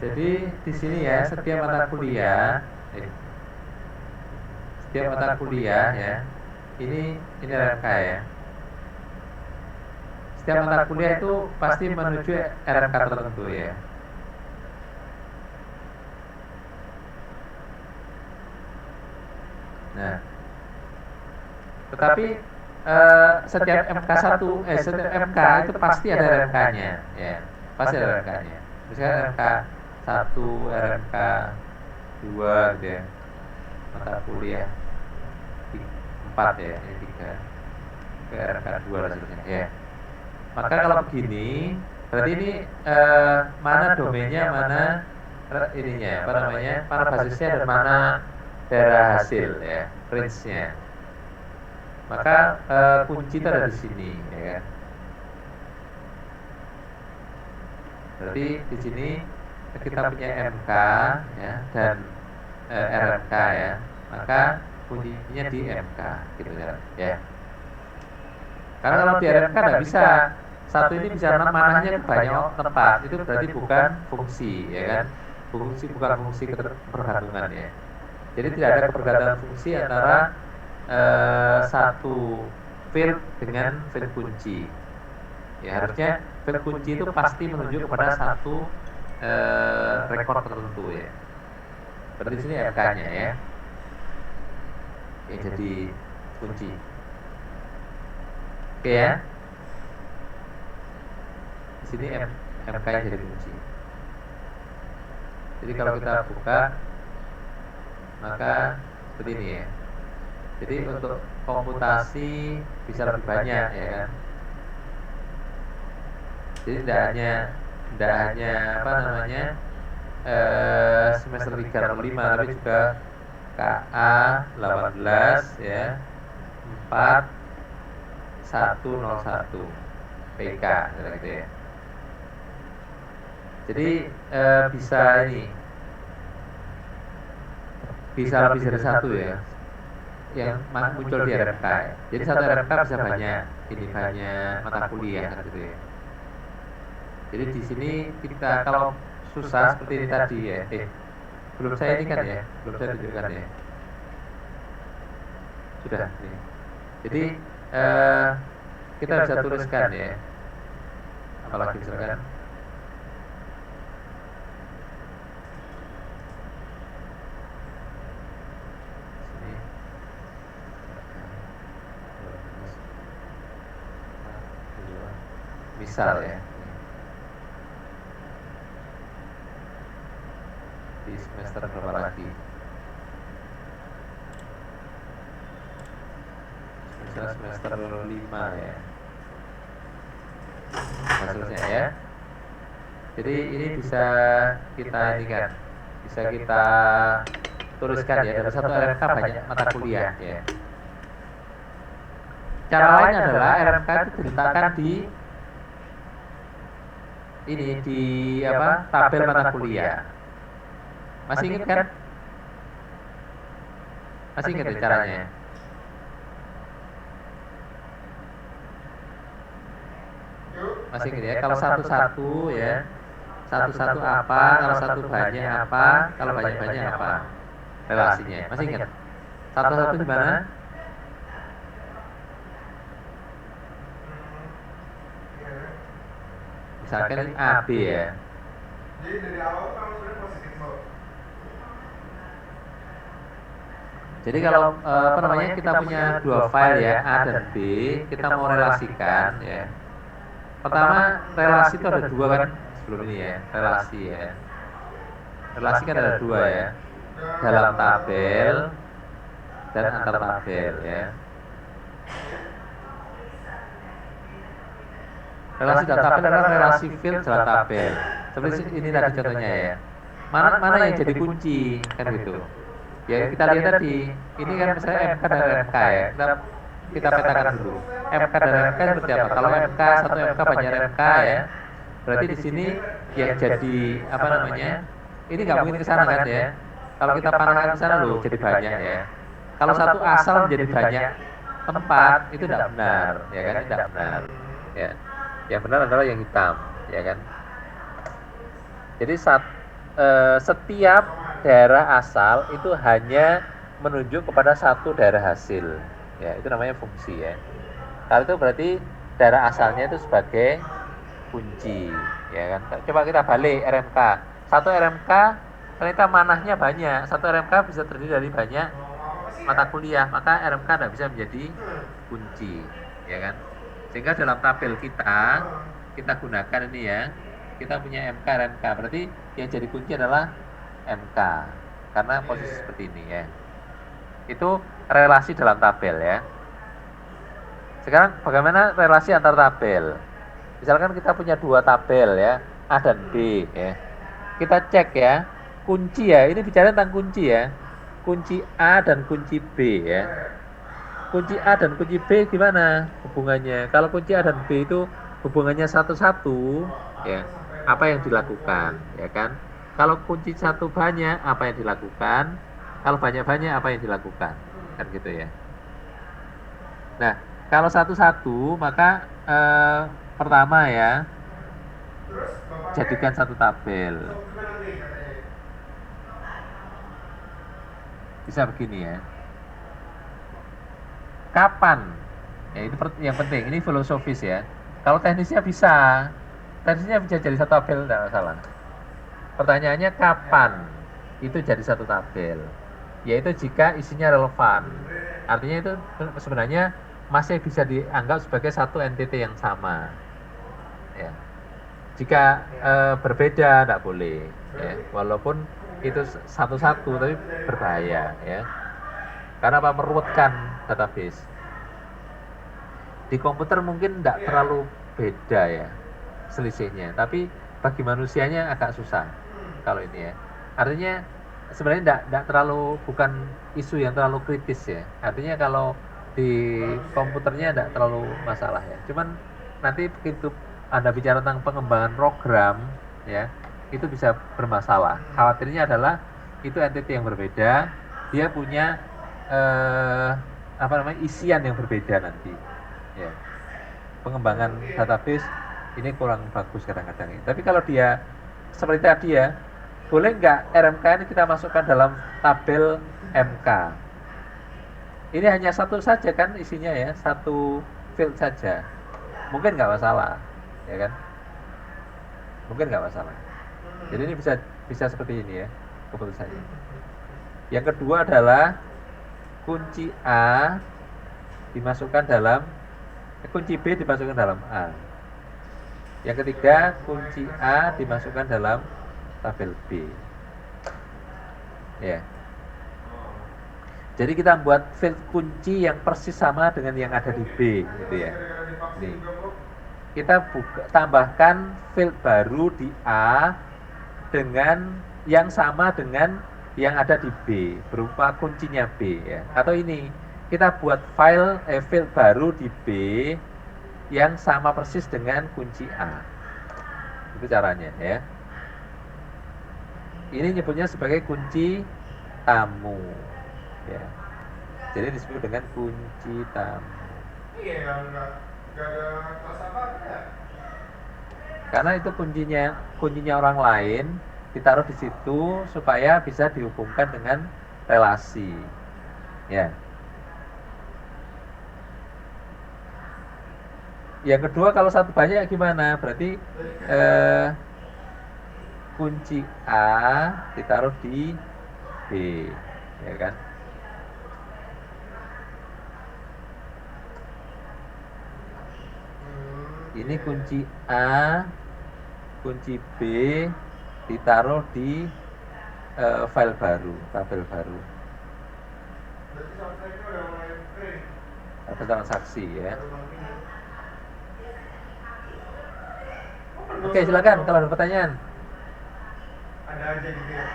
Jadi di sini ya setiap mata kuliah ya ini RMK ya. Setiap mata kuliah itu pasti menuju RMK tertentu ya. Nah, tetapi setiap setiap MK itu pasti ada RMK-nya ya. Pasti ada RMK-nya. Misalnya RMK 1, RMK 2 gitu ya. Mata kuliah 4 ya, ini 3. Ke RMK 2 dan seterusnya ya. Maka kalau begini, berarti ini mana domainnya, mana ininya, apa namanya, mana basisnya dan mana daerah hasil ya, range-nya. Maka kunci itu ada di sini, ya kan. Berarti di sini kita punya MK ya dan RMK ya, maka kuncinya di MK gitu ya. Karena kalau di RMK tidak bisa, satu ini bisa manahnya ke banyak tempat, itu berarti bukan fungsi ya kan, bukan fungsi ketergantungan ya. Jadi tidak ada ketergantungan fungsi antara satu field dengan field kunci. Ya harusnya field kunci itu pasti menunjuk kepada satu rekor tertentu ya. Berarti di sini MK-nya ya, yang jadi kunci. Oke ya. Di sini MK-nya jadi kunci. Jadi kalau kita buka, maka seperti ini ya. Jadi untuk komputasi bisa lebih banyak ya kan. Jadi tidak hanya apa namanya semester 3 atau 5, tapi juga KA 18 ya 4101 PK gitu ya. Jadi bisa lebih dari satu ya yang muncul di RMK ya. Jadi satu RMK bisa banyak mata kuliah gitu ya. Jadi di sini kita kalau susah seperti ini tadi ya, belum saya ini kan ya, belum saya tunjukkan ya. Sudah nih. Jadi kita bisa tuliskan ya. Apalagi misalkan sini misal ya. Di semester berapa lagi? Semester 5 ya. Hasilnya ya. Jadi ini bisa kita tuliskan ya, dari satu RMK banyak mata kuliah ya. Cara lain adalah RMK itu diletakkan di tabel mata kuliah. Masih ingat kan? Masih ingat ya caranya? Masih ingat ya? Kalau satu-satu ya, satu-satu apa? Kalau satu banyak apa? Kalau banyak-banyak apa? Relasinya. Masih ingat? Satu-satu gimana? Misalkan ini AB ya. Jadi dari awal kamu sudah positif. Jadi kalau kita punya dua file ya, A dan B, kita mau relasikan ya. Pertama, relasi itu ada dua kan sebelum ini ya, relasi ya. Relasi kan ada dua ya, dalam tabel dan antar tabel ya. Relasi dalam tabel adalah relasi field dalam tabel. Seperti ini tadi contohnya ya. Mana yang jadi kunci kan gitu. Ya kita lihat tadi, ini kan misalnya MK dan RMK ya. Kita petakan dulu. MK dan RMK seperti apa? Kalau MK satu MK banyak RMK ya, berarti di sini yang jadi apa namanya? Ini nggak mungkin ke sana kan ya. Kalau kita panahkan ke sana loh jadi banyak ya. Kalau satu asal menjadi banyak tempat itu tidak benar, ya kan? Tidak benar. Ya. Yang benar adalah yang hitam, ya kan? Jadi setiap daerah asal itu hanya menunjuk kepada satu daerah hasil. Ya, itu namanya fungsi ya. Kalau itu berarti daerah asalnya itu sebagai kunci, ya kan? Coba kita balik RMK. Satu RMK ternyata manahnya banyak. Satu RMK bisa terdiri dari banyak mata kuliah, maka RMK tidak bisa menjadi kunci, ya kan? Sehingga dalam tabel kita gunakan ini ya. Kita punya MK RMK, berarti yang jadi kunci adalah MK karena posisi seperti ini ya. Itu relasi dalam tabel ya. Sekarang bagaimana relasi antar tabel? Misalkan kita punya dua tabel ya, A dan B ya. Kita cek ya, kunci ya, ini bicara tentang kunci ya. Kunci A dan kunci B ya. Kunci A dan kunci B gimana hubungannya? Kalau kunci A dan B itu hubungannya satu-satu ya, apa yang dilakukan ya kan? Kalau kunci satu banyak, apa yang dilakukan? Kalau banyak-banyak, apa yang dilakukan? Kan gitu ya. Nah, kalau satu-satu, maka pertama ya, jadikan satu tabel. Bisa begini ya. Kapan? Ya itu yang penting. Ini filosofis ya. Kalau teknisnya bisa. Teknisnya bisa jadi satu tabel, tidak masalah. Pertanyaannya kapan itu jadi satu tabel? Yaitu jika isinya relevan. Artinya itu sebenarnya masih bisa dianggap sebagai satu entity yang sama. Ya. Jika berbeda tidak boleh. Ya. Walaupun itu satu-satu tapi berbahaya. Ya. Karena apa? Meruwetkan database. Di komputer mungkin tidak terlalu beda ya selisihnya, tapi bagi manusianya agak susah kalau ini ya. Artinya sebenarnya tidak terlalu, bukan isu yang terlalu kritis ya. Artinya kalau di komputernya tidak terlalu masalah ya. Cuman nanti begitu Anda bicara tentang pengembangan program ya, itu bisa bermasalah. Khawatirnya adalah itu entity yang berbeda, dia punya isian yang berbeda nanti ya. Pengembangan database ini kurang bagus kadang-kadang ya. Tapi kalau dia seperti tadi ya, boleh nggak RMK ini kita masukkan dalam tabel MK? Ini hanya satu saja kan isinya ya, satu field saja, mungkin nggak masalah ya kan, mungkin nggak masalah. Jadi ini bisa seperti ini ya keputusannya. Yang kedua adalah kunci A dimasukkan dalam kunci B dimasukkan dalam A. Yang ketiga, kunci A dimasukkan dalam tabel B. Ya. Jadi kita membuat field kunci yang persis sama dengan yang ada di B, gitu ya. Nih. Kita tambahkan field baru di A dengan yang sama dengan yang ada di B, berupa kuncinya B ya. Atau ini kita buat field baru di B yang sama persis dengan kunci A. Itu caranya ya. Ini nyebutnya sebagai kunci tamu ya. Jadi disebut dengan kunci tamu. Iya, enggak ada kelas apa ya? Karena itu kuncinya orang lain ditaruh di situ supaya bisa dihubungkan dengan relasi ya. Yang kedua, kalau satu banyak gimana? Berarti kunci A ditaruh di B, ya kan? Ini kunci A, kunci B ditaruh di file baru, tabel baru. Berarti sampai ini udah mulai print. Tabel transaksi ya. Oke, silakan kalau ada pertanyaan. Ada aja gitu ya.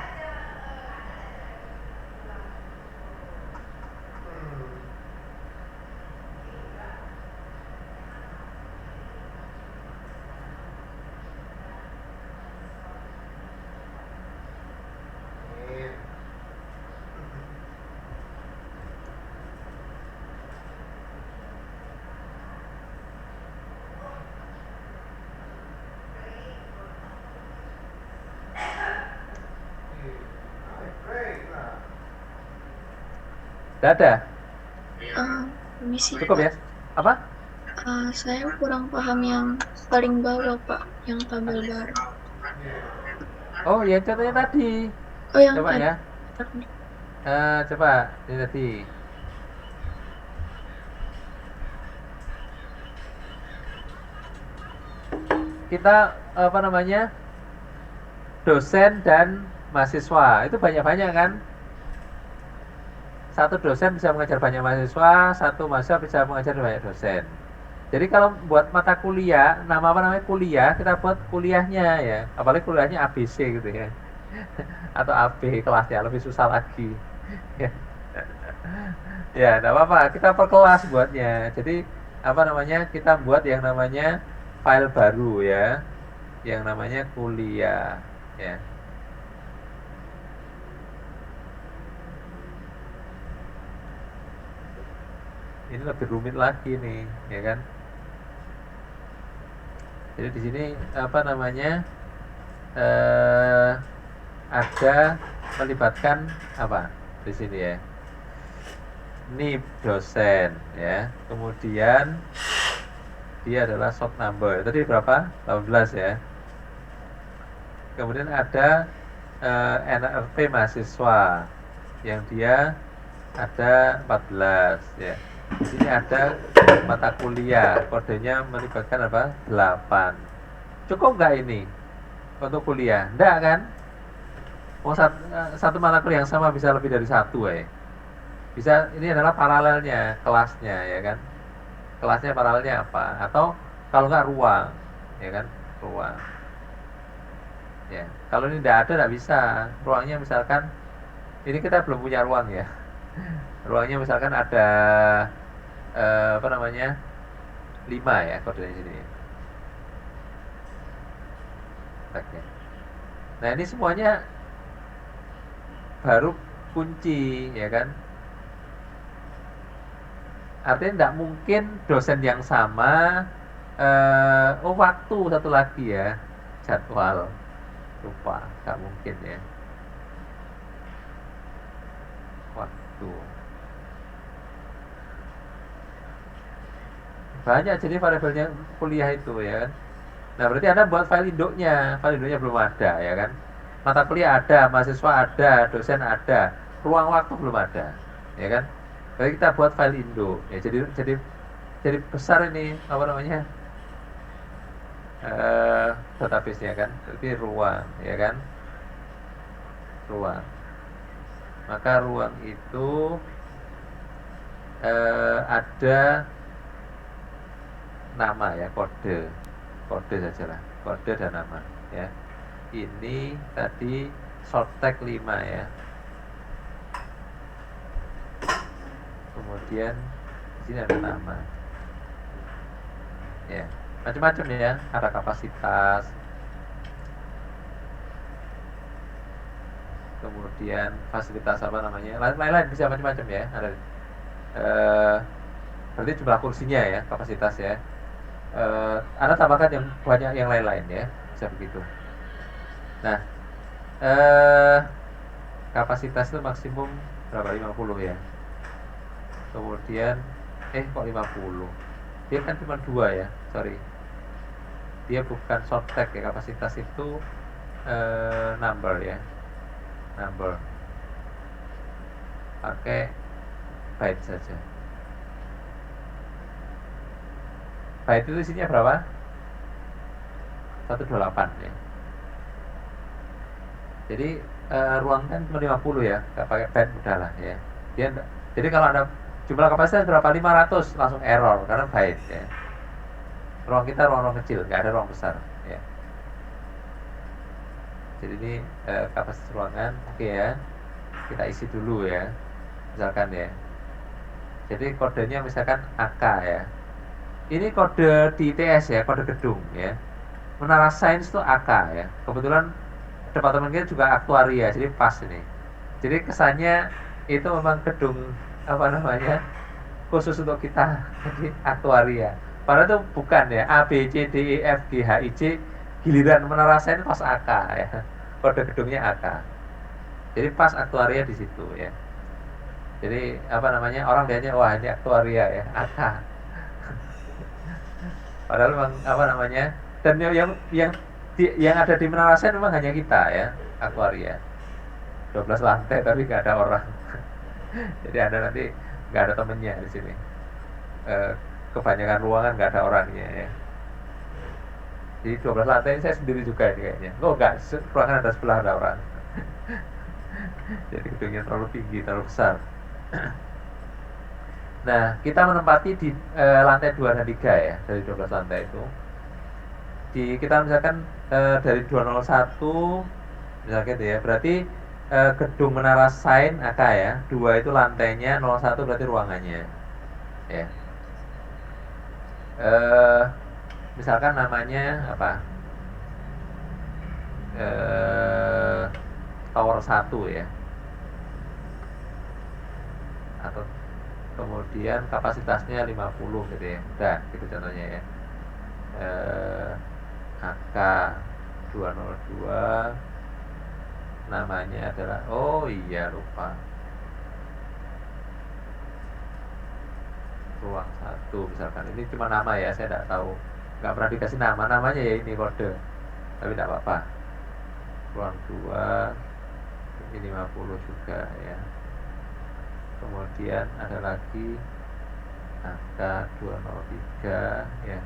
Tidak ada? Permisi Cukup Pak. ya? Apa? Saya kurang paham yang paling bawah Pak, yang tabel baru. Oh ya contohnya tadi. Oh yang Coba tadi. ya. Coba ini tadi. Kita apa namanya? Dosen dan mahasiswa itu banyak-banyak kan? Satu dosen bisa mengajar banyak mahasiswa, satu mahasiswa bisa mengajar banyak dosen. Jadi kalau buat mata kuliah, nama apa namanya kuliah, kita buat kuliahnya ya. Apalagi kuliahnya ABC gitu ya. Atau AB kelasnya lebih susah lagi. Ya, enggak apa-apa, kita per kelas buatnya. Jadi apa namanya? Kita buat yang namanya file baru ya. Yang namanya kuliah ya. Ini lebih rumit lagi nih, ya kan? Jadi di sini apa namanya? Ada melibatkan apa di sini ya? NIP dosen ya. Kemudian dia adalah short number. Tadi berapa? 18 ya. Kemudian ada NRP mahasiswa yang dia ada 14 ya. Di sini ada mata kuliah, kodenya melibatkan apa? 8. Cukup nggak ini untuk kuliah? Enggak kan? Oh, satu mata kuliah yang sama bisa lebih dari satu ya. Bisa, ini adalah paralelnya kelasnya ya kan? Kelasnya paralelnya apa? Atau kalau nggak ruang, ya kan? Ruang. Ya, kalau ini tidak ada tidak bisa. Ruangnya misalkan ini kita belum punya ruang ya. Ruangnya misalkan ada apa namanya 5 ya kodenya sini. Oke. Nah ini semuanya baru kunci ya kan. Artinya tidak mungkin dosen yang sama. Waktu satu lagi ya, jadwal lupa, nggak mungkin ya. Waktu banyak jadi variabelnya kuliah itu ya kan. Nah berarti Anda buat file induknya belum ada ya kan. Mata kuliah ada, mahasiswa ada, dosen ada, ruang waktu belum ada ya kan. Jadi kita buat file induk ya, jadi besar ini apa namanya database-nya kan. Jadi ruang ya kan, ruang. Maka ruang itu ada nama ya, kode sajalah, kode dan nama ya. Ini tadi short tag 5 ya. Kemudian di sini ada nama ya, macam-macam ya, ada kapasitas, kemudian fasilitas apa namanya, lain-lain bisa macam-macam ya. Ada berarti jumlah kursinya ya, kapasitas ya. Anda tambahkan yang banyak yang lain-lain ya, bisa begitu. Nah kapasitas itu maksimum berapa? 50 ya. Kemudian kok 50? Dia kan cuma 2 ya, sorry. Dia bukan short tag ya, kapasitas itu number ya, number. Pakai byte saja. Byte itu isinya berapa? 128 ya. Jadi ruang kan cuma 50 ya, nggak pakai byte udah lah ya. Jadi kalau ada jumlah kapasitas berapa? 500 langsung error karena byte ya. Ruang kita ruang kecil, nggak ada ruang besar ya. Jadi ini kapasitas ruangan, oke ya. Kita isi dulu ya, misalkan ya. Jadi kodenya misalkan AK ya. Ini kode di ITS ya, kode gedung ya. Menara Sains itu AK ya. Kebetulan departemen kita juga aktuaria, jadi pas ini. Jadi kesannya itu memang gedung apa namanya khusus untuk kita, jadi aktuaria. Padahal itu bukan ya, A, B, C, D, E, F, G, H, I, J. Giliran menara Sains pas AK ya. Kode gedungnya AK. Jadi pas aktuaria di situ ya. Jadi apa namanya, orang lihatnya wah ini aktuaria ya, AK. Padahal memang apa namanya, dan yang ada di Menara Sain memang hanya kita ya, aktuaria. 12 lantai tapi nggak ada orang. Jadi Anda nanti nggak ada temennya di sini. Eh, Kebanyakan ruangan nggak ada orangnya ya. Di 12 lantai ini saya sendiri juga ini kayaknya. Oh enggak, ruangan ada sebelah ada orang. Jadi gedungnya terlalu tinggi, terlalu besar. Nah, kita menempati di lantai 2 dan 3 ya, dari 12 lantai itu. Kita misalkan dari 201 misalnya gitu ya. Berarti gedung Menara Sain AK ya. 2 itu lantainya, 01 berarti ruangannya. Ya. Misalkan namanya apa? Tower 1 ya. Atau kemudian kapasitasnya 50 gitu ya. Udah, gitu contohnya ya. AK 202 namanya adalah, oh iya lupa, ruang 1 misalkan. Ini cuma nama ya, saya tidak tahu, nggak pernah dikasih nama, namanya ya ini kode, tapi tidak apa-apa. Ruang 2 ini 50 juga ya. Kemudian ada lagi angka 203 ya.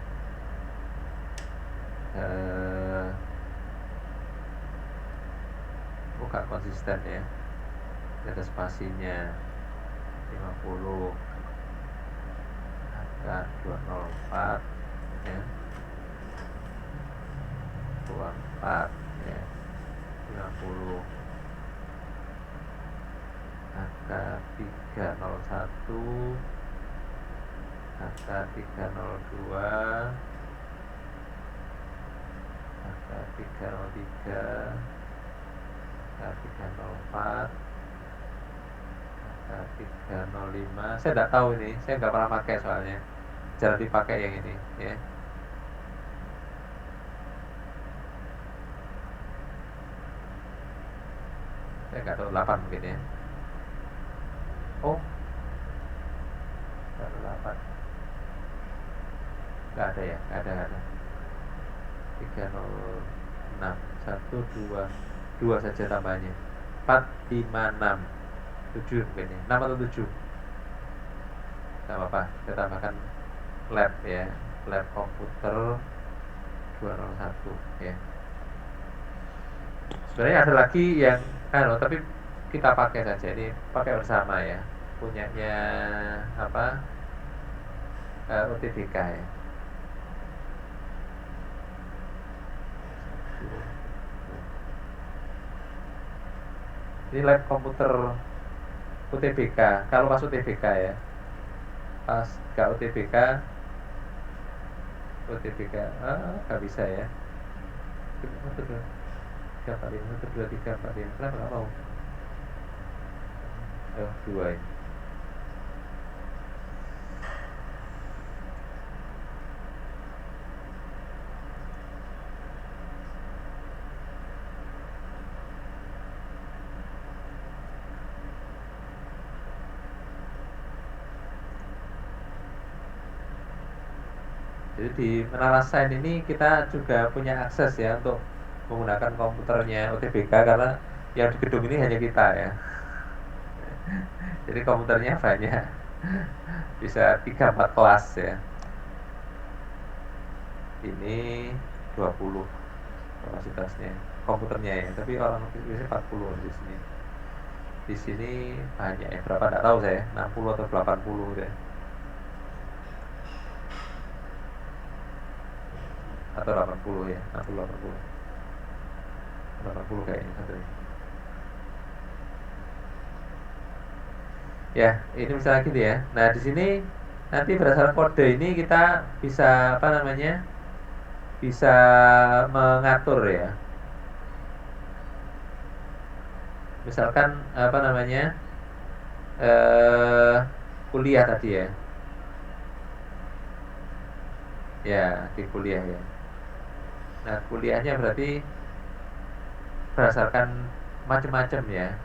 Bukan konsisten ya, ada spasinya 50. Angka 204 ya, 24 ya, 50. Angka 301, angka 302, angka 303, angka 304, angka 305. Saya tidak tahu ini, saya nggak pernah pakai soalnya. Jarang dipakai yang ini ya. Saya nggak tahu 8 mungkin ya. Oh, 8 nggak ada ya, nggak ada. 306, 1, 2 saja tambahnya. 4, 5, 6, 7 mungkin ya, 6 atau 7. Nggak apa-apa, saya tambahkan lab ya, lab komputer 201 ya. Sebenarnya ada lagi yang tapi kita pakai saja, ini pakai bersama ya, punyanya apa, UTBK ya. Ini lab komputer UTBK. Kalau pas UTBK ya, pas gak UTBK gak bisa ya. 3, 4, 5, 1, 2, 3, 4, 5. Kenapa gak mau? 2 ini. Jadi di Menara Sain ini kita juga punya akses ya untuk menggunakan komputernya UTBK, karena yang di gedung ini hanya kita ya. Jadi komputernya banyak, bisa 3-4 kelas ya. Ini 20 kapasitasnya komputernya ya, tapi orang biasanya 40 di sini. Di sini banyak ya, berapa tidak tahu saya, 60 atau 80 ya. Atau 80 ya, 60 80 kayaknya satu ini. Ya, ini misalnya gitu ya. Nah, di sini nanti berdasarkan kode ini kita bisa apa namanya? Bisa mengatur ya. Misalkan apa namanya? Kuliah tadi ya. Ya, di kuliah ya. Nah, kuliahnya berarti berdasarkan macam-macam ya.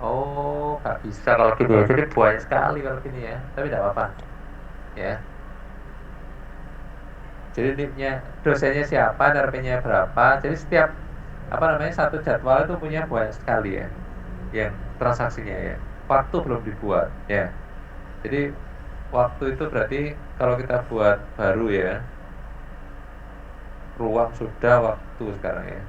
Oh, nggak bisa kalau gini ya. Jadi banyak sekali kalau gini ya. Tapi tidak apa-apa ya. Jadi NIM-nya dosennya siapa, NRP-nya berapa. Jadi setiap apa namanya satu jadwal itu punya banyak sekali ya, yang transaksinya ya. Waktu belum dibuat ya. Jadi waktu itu berarti kalau kita buat baru ya, ruang sudah waktu sekarang ya.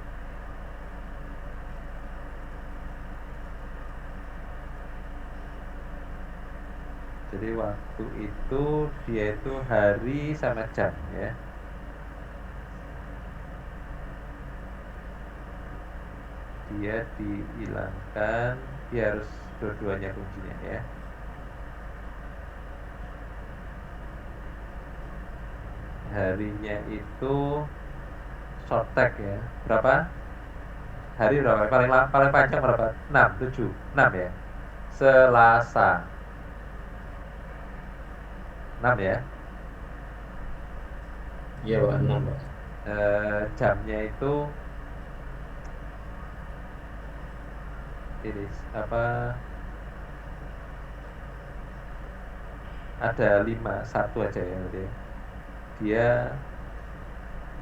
Jadi waktu itu dia itu hari sama jam ya. Dia dihilangkan, dia harus dua-duanya kuncinya ya. Harinya itu short tag ya. Berapa? Hari berapa? Paling panjang berapa? 6, 7, 6 ya. Selasa. 6 ya. Iya Pak, 6 Pak. Jamnya itu ini apa? Ada 5, satu aja ya berarti. Dia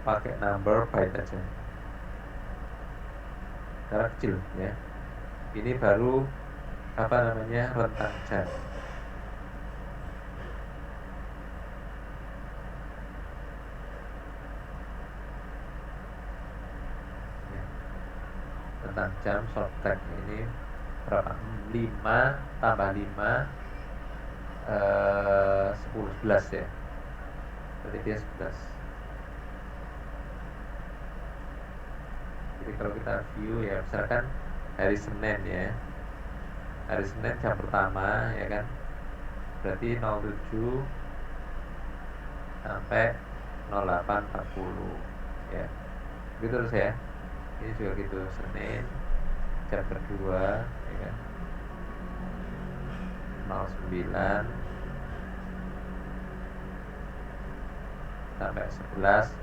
pakai number byte aja. Karena kecil ya. Ini baru apa namanya rentang jam. Ya. Rentang jam short tag ini berapa? 5 tambah 5 10 11 ya. Berarti dia 11. Jadi kalau kita view ya misalkan hari Senin ya. Hari Senin jam pertama ya kan. Berarti 07 sampai 08.40 ya. Gitu terus ya. Ini juga gitu, Senin jam kedua ya kan. 09 sampai 11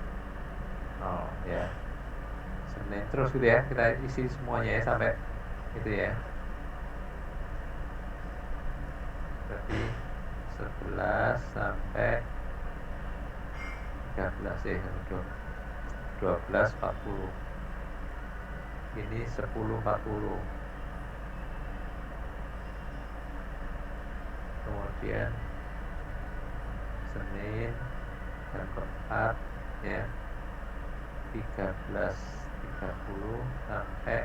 ya. Senin terus gitu ya, kita isi semuanya ya sampai itu ya. Berarti 11 sampai 13 ya, 12.40. Ini 10.40. Kemudian Senin jam keempat ya, 13.30 sampai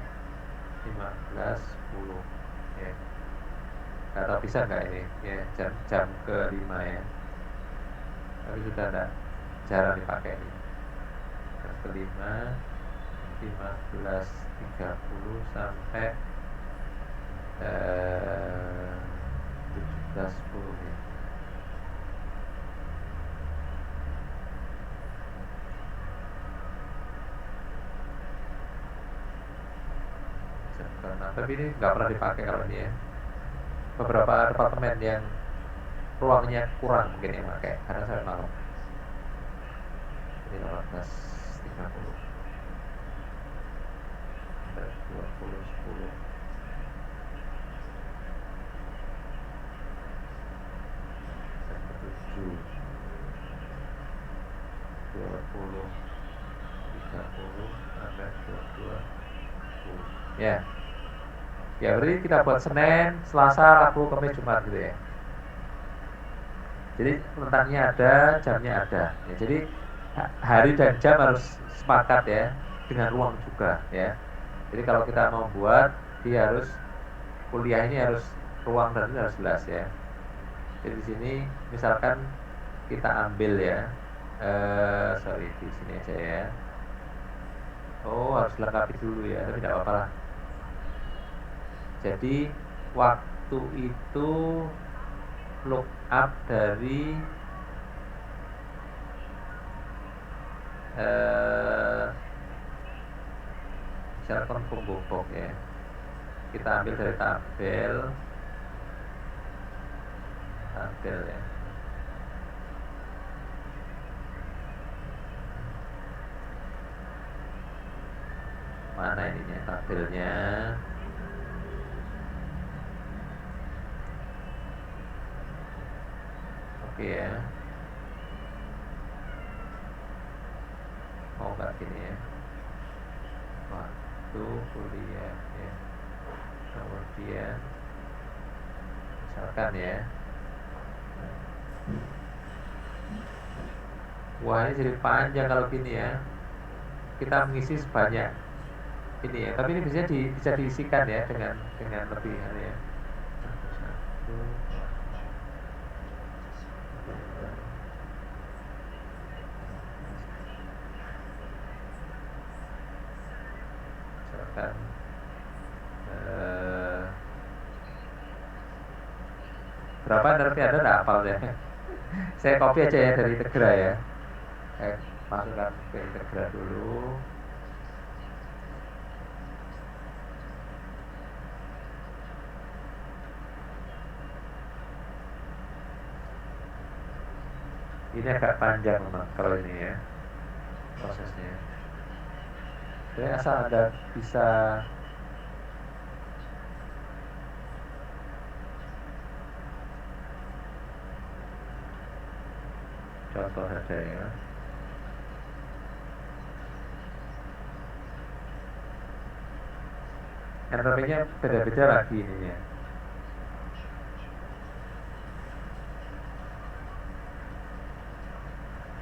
15.10 ya. Gak tahu bisa nggak ini ya, jam ke-5 ya. Tapi sudah enggak, jarang dipakai ini. Jam ke-5 15.30 sampai 17.10 ya. Tapi ini nggak pernah dipakai kalau ini ya. Beberapa departemen yang ruangnya kurang mungkin yang pakai karena saya malam. Jadi 18.30 20.10 jam ke-7 20.30 sampai 22.10 ya. Ya berarti kita buat Senin, Selasa, Rabu, Kamis, Jumat gitu ya. Jadi rentangnya ada, jamnya ada ya. Jadi hari dan jam harus sepakat ya, dengan ruang juga ya. Jadi kalau kita mau buat, dia harus kuliah ini harus ruang dan ini harus jelas ya. Jadi di sini misalkan kita ambil ya, sorry di sini aja ya. Oh harus lengkapi dulu ya, tapi tidak apa-apa lah. Jadi waktu itu look up dari misalkan pembobok ya. Kita ambil dari tabel ya. Mana ininya tabelnya? Oke ya. Oh enggak gini ya. Waktu kuliah ya. Kemudian misalkan ya. Wah ini jadi panjang kalau gini ya. Kita mengisi sebanyak ini ya. Tapi ini bisa diisikan ya dengan lebih ya. Satu, misalkan berapa nanti ada nggak hafal ya? Saya copy aja ya dari Integra ya. Saya masukkan ke Integra dulu. Ini agak panjang memang kalau ini ya prosesnya. Jadi asal Anda bisa contoh saja ya. Entropinya beda-beda lagi ininya.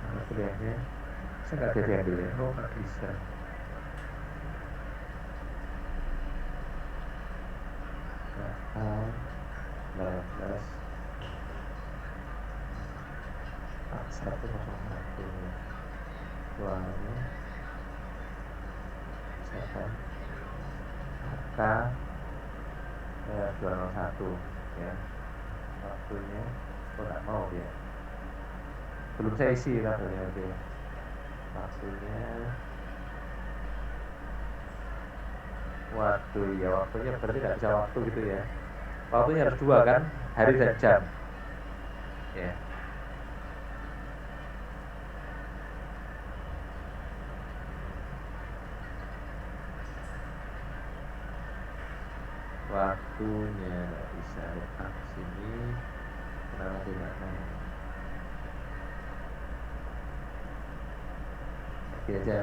Nah, kuliahnya saya nggak jadi ambil ya. Oh nggak bisa. Tahun 19 101 tuanya misalkan angka 201 ya, waktunya kok nggak mau dia, belum saya isi tabelnya. Oke, waktunya waktunya berarti nggak bisa waktu gitu ya, waktunya harus dua kan, hari dan jam ya. Waktunya nggak bisa letak sini, kenapa tidak naik? Oke aja,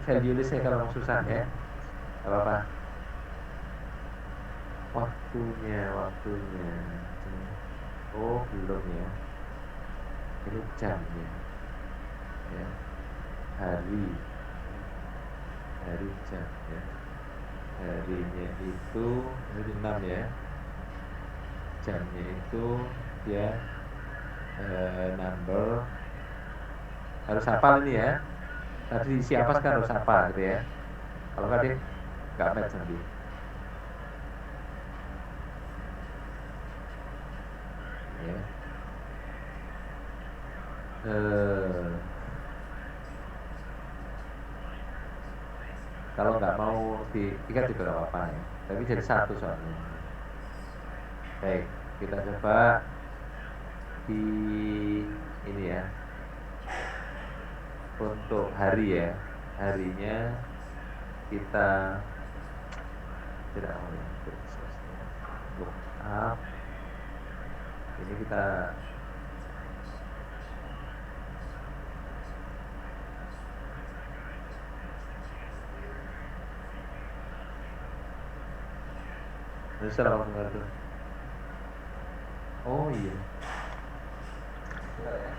value listnya kalau mau susah ya, nggak apa-apa. Waktunya, oh belum ya, ini jamnya ya, hari jam ya. Harinya itu ini 6 ya, jamnya itu dia number, harus hafal ini ya, tadi siapa sekarang harus hafal gitu ya, kalau nggak dia nggak match nanti ya. Kalau nggak mau tiga juga nggak apa-apa ya, tapi jadi satu soalnya. Baik, kita coba di ini ya, untuk hari ya, harinya kita tidak mau ya, look up ini kita bisa langsung ngerti. Oh iya. Bentar ya.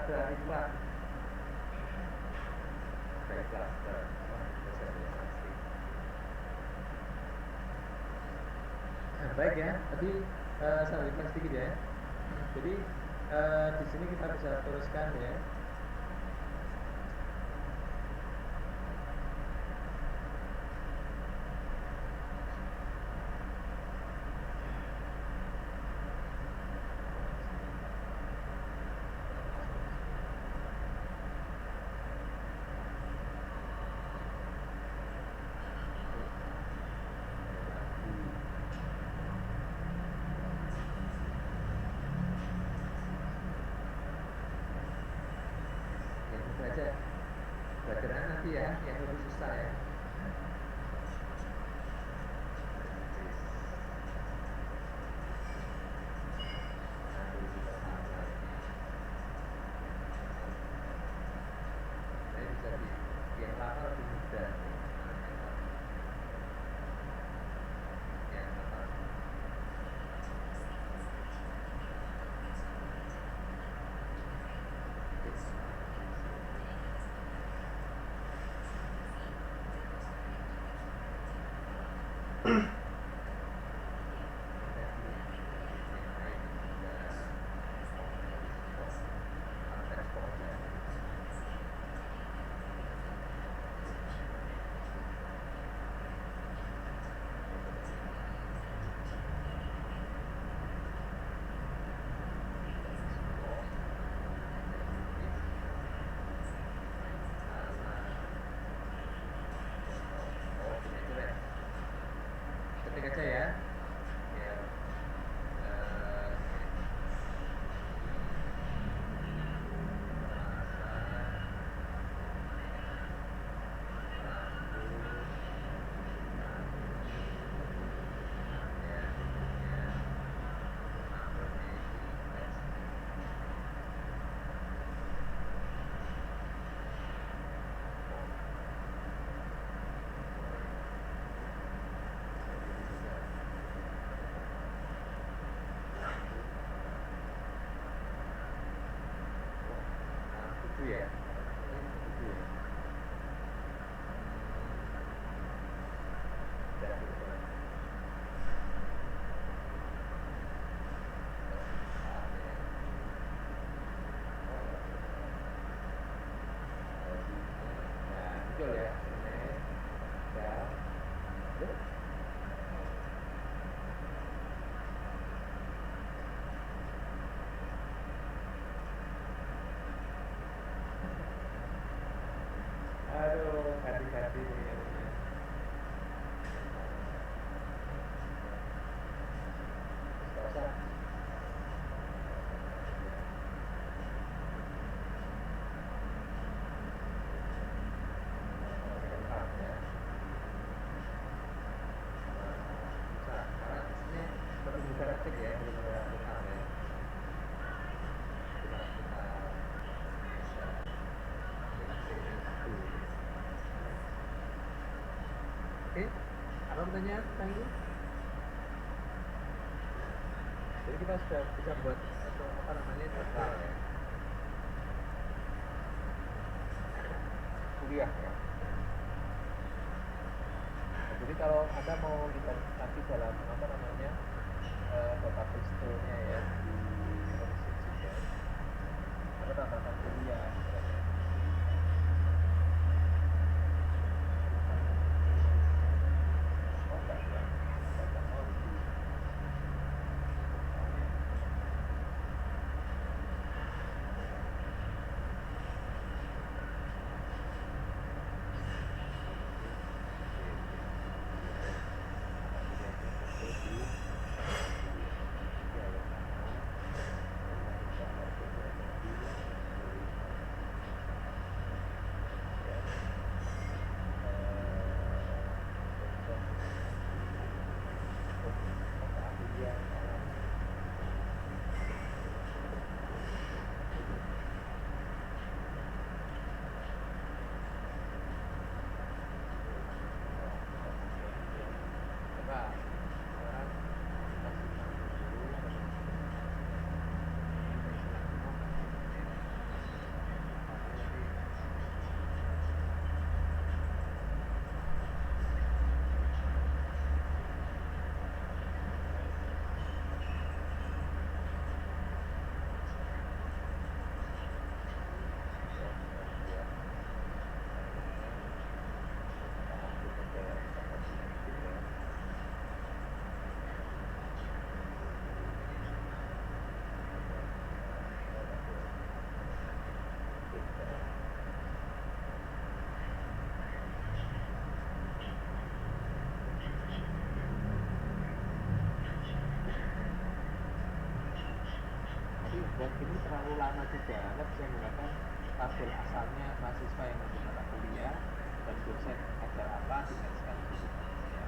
ada iklan. Ada iklan. Baik ya, tadi saya lanjutkan sedikit ya. Jadi di sini kita bisa teruskan ya. Aja belajarnya nanti ya yang lebih susah ya. Saya bisa di yang lama lebih mudah. Yang lama. Ketik aja ya. Ya. Itu ya. Itu ya. Dan itu. Nah, betul ya. Ya. Betul. Aduh, hati-hati nih. Gak usah. Karena disini lebih mudah ketik ya daripada rekam ya. Oke, apa pertanyaan tentang ini? Jadi kita sudah bisa buat apa namanya jadwal ya. Kuliah ya. Nah, jadi kalau Anda mau lihat nanti dalam apa namanya database toolnya ya di Indonesia juga, ada tambahan kuliah. Oh enggak ya, enggak mau di dan ini terlalu lama juga. Anda bisa menggunakan tabel asalnya mahasiswa yang masuk mata kuliah dan dosen ajar apa dikasihkan di situ. Ya.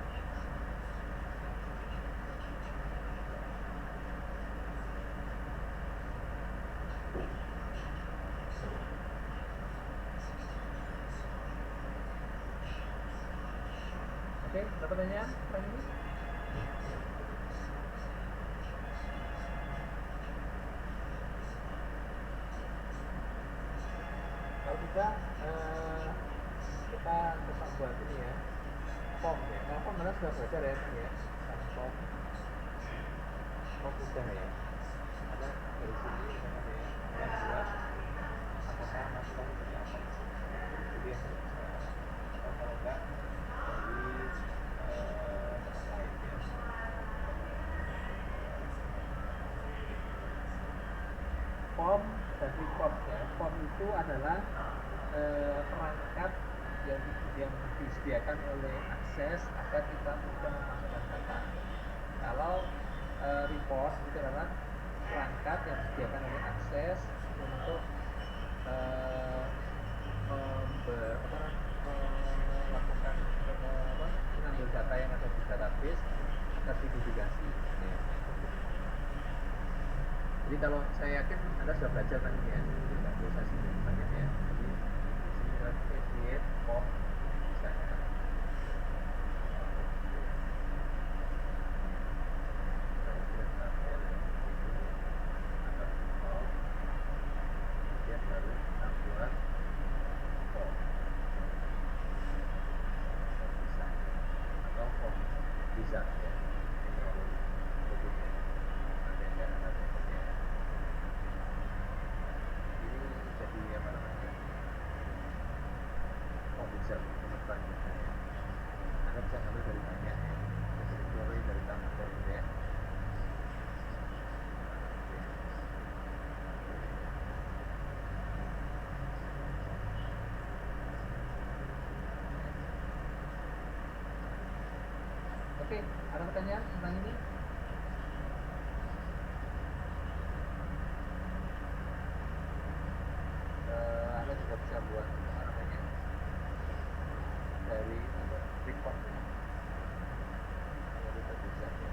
Oke, ada pertanyaan? Ini? Kalau kita tetap buat ini ya, form ya. Kalau form mana sudah belajar ya ini ya, form udah ya. Ada dari sini misalkan ya, yang buat apakah masukan seperti apa? Jadi yang kalau enggak dari tempat lain ya. Form dan report ya. Form itu adalah perangkat yang disediakan oleh akses agar kita mudah memasukkan data. Kalau report itu adalah perangkat yang disediakan oleh akses untuk melakukan mengambil data yang ada di database agar divulgasi. Ya. Jadi kalau saya yakin Anda sudah belajar tadi ya, tidak perlu saya singgung banyak ya. Jadi di sini adalah create form misalnya. Kemudian baru kita buat form design atau form design ya. Oke, ada pertanyaan tentang ini? Anda juga bisa buat apa namanya dari report ya. Dari tulisan ya.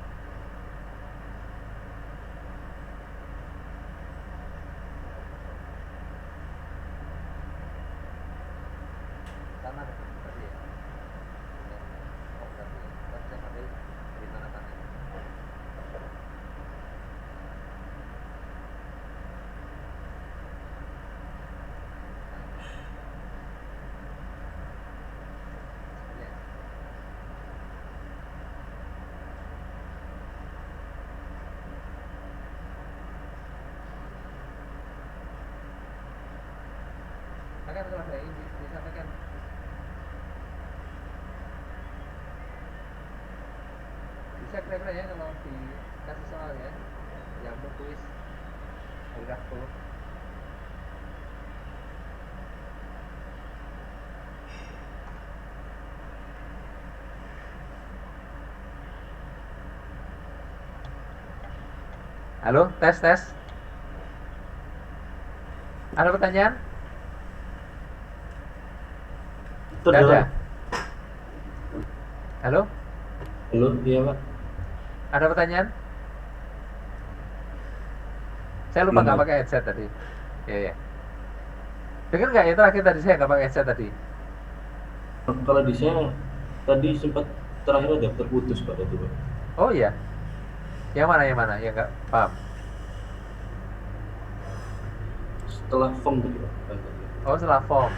Sama dengan tadi ya. Akan kalau saya ini disampaikan bisa kira-kira ya kalau dikasih soal ya yang bertulis dari Raffo. Halo, tes. Ada pertanyaan? Tidak ada. Halo? Halo, iya Pak. Ada pertanyaan? Saya lupa nggak pakai headset tadi. Ya. Dengar nggak ya terakhir tadi saya nggak pakai headset tadi? Kalau di saya tadi sempat terakhir ada terputus Pak itu Pak. Oh iya. Yang mana? Ya nggak paham. Setelah form tadi Pak. Oh setelah form.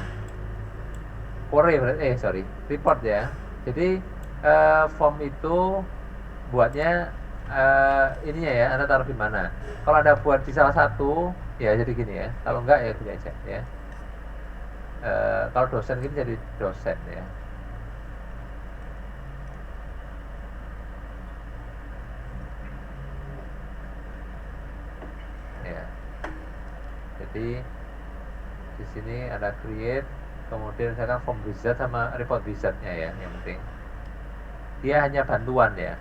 Report ya. Jadi form itu buatnya ininya ya, Anda taruh di mana? Kalau Anda buat di salah satu, ya jadi gini ya. Kalau enggak ya gini aja ya. Kalau dosen gini jadi dosen ya. Ya. Jadi di sini ada create, kemudian misalkan form wizard sama report wizardnya ya, yang penting. Dia hanya bantuan ya.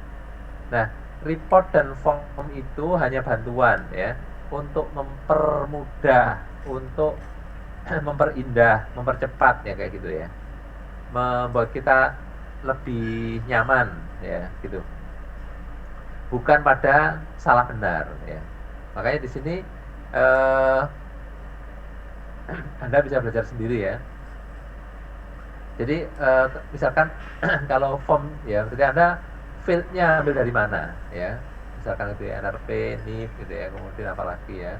Nah, report dan form itu hanya bantuan ya untuk mempermudah, untuk memperindah, mempercepat ya kayak gitu ya, membuat kita lebih nyaman ya gitu, bukan pada salah benar ya. Makanya di sini Anda bisa belajar sendiri ya. Jadi misalkan kalau form ya, berarti Anda fieldnya ambil dari mana ya, misalkan itu ya NRP, NIP gitu ya, kemudian apa lagi ya,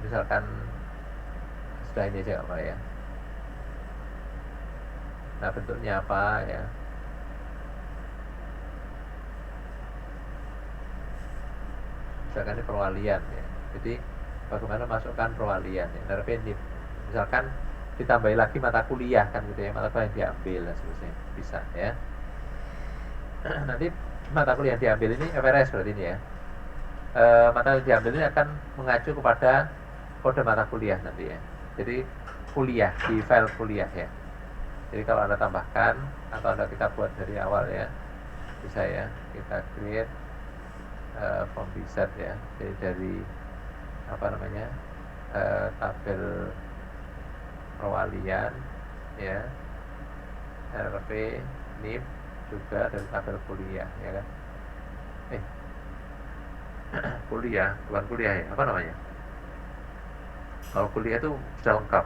misalkan sudah ini aja apa ya, nah bentuknya apa ya, misalkan ini perwalian ya, jadi bagaimana masukkan perwalian ya, NRP, NIP, misalkan ditambahi lagi mata kuliah kan gitu ya, mata kuliah yang diambil dan seterusnya bisa ya. Nanti mata kuliah yang diambil ini FRS berarti ini ya, mata kuliah diambil ini akan mengacu kepada kode mata kuliah nanti ya. Jadi kuliah di file kuliah ya. Jadi kalau Anda tambahkan atau Anda kita buat dari awal ya, bisa ya, kita create form wizard ya. Jadi dari apa namanya, tabel perwalian ya, RP, NIP, juga dari tabel kuliah ya kan. Kuliah, bukan kuliah ya, apa namanya? Kalau kuliah itu sudah lengkap.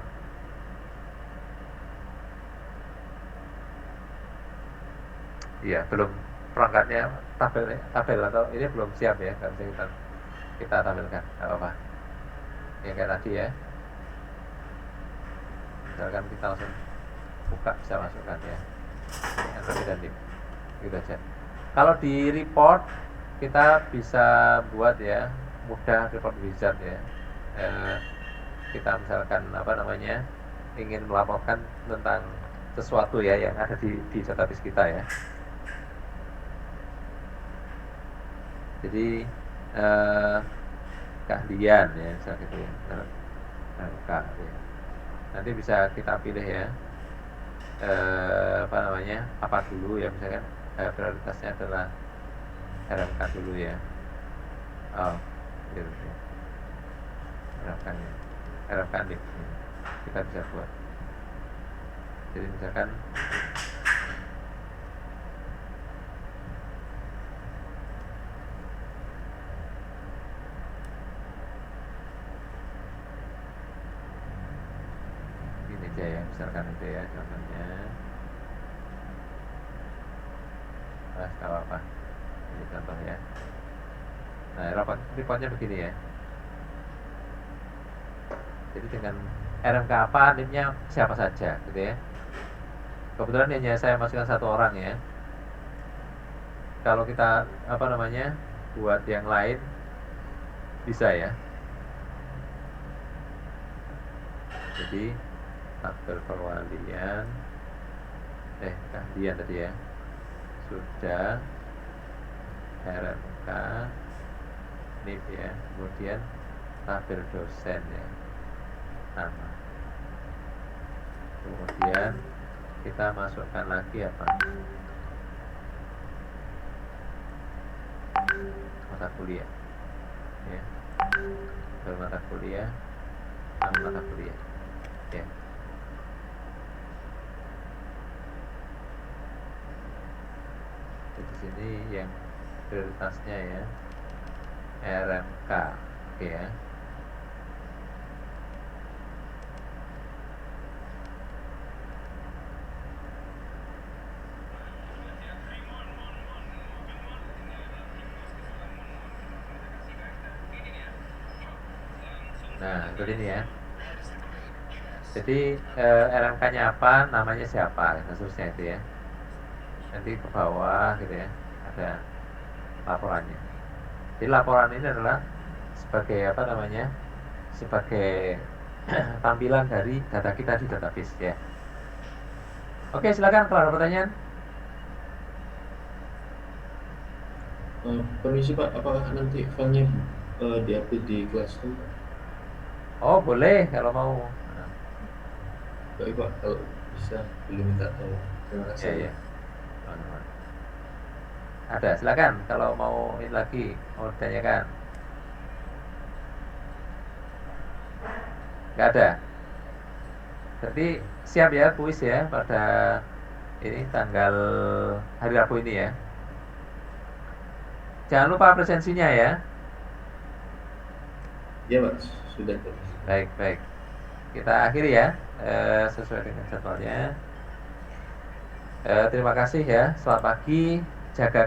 Iya, belum perangkatnya, tabel atau ini belum siap ya, kan kita tampilkan, nggak apa-apa. Ya kayak tadi ya. Misalkan kita langsung buka, bisa masukkan ya. NRP dan NIP, gitu aja. Kalau di report kita bisa buat ya, mudah report wizard ya. Kita misalkan apa namanya, ingin melaporkan tentang sesuatu ya yang ada di database kita ya. Jadi keahlian ya, misalnya gitu ya, RK ya. Nanti bisa kita pilih ya, apa namanya, apa dulu ya, misalkan prioritasnya adalah RMK dulu ya. Oh, gitu ya. RMK ya. RMK NIP ya. Kita bisa buat. Jadi misalkan ini aja ya, misalkan itu ya contohnya. Kalau apa? Ini contoh ya. Nah, reportnya begini ya. Jadi dengan RMK apa, NIP-nya siapa saja gitu ya. Kebetulan hanya saya masukkan satu orang ya. Kalau kita apa namanya, buat yang lain bisa ya. Jadi tabel perwalian, keahlian tadi ya, sudah RMK, NIP ya, kemudian tabel dosen ya, nama. Kemudian kita masukkan lagi apa, mata kuliah ya, mata kuliah, nama mata kuliah ya. Di sini yang prioritasnya ya RMK, oke ya. Nah, seperti ini ya. Jadi RMK-nya apa, namanya siapa, dan seterusnya itu ya. Nanti ke bawah gitu ya, ada laporannya. Jadi laporan ini adalah sebagai apa namanya, sebagai tampilan dari data kita di database ya. Oke, silakan kalau ada pertanyaan. Permisi Pak, apakah nanti filenya diupload di Classroom? Oh boleh kalau mau. Baik Pak, kalau bisa boleh minta tolong. Terima kasih. Ya ya. Teman-teman. Ada, silakan kalau mau ini lagi mau ditanyakan. Nggak ada. Berarti siap ya kuis ya pada ini tanggal hari Rabu ini ya. Jangan lupa presensinya ya. Iya Pak, sudah. Baik, baik. Kita akhiri ya sesuai dengan jadwalnya. Terima kasih ya. Selamat pagi. Jaga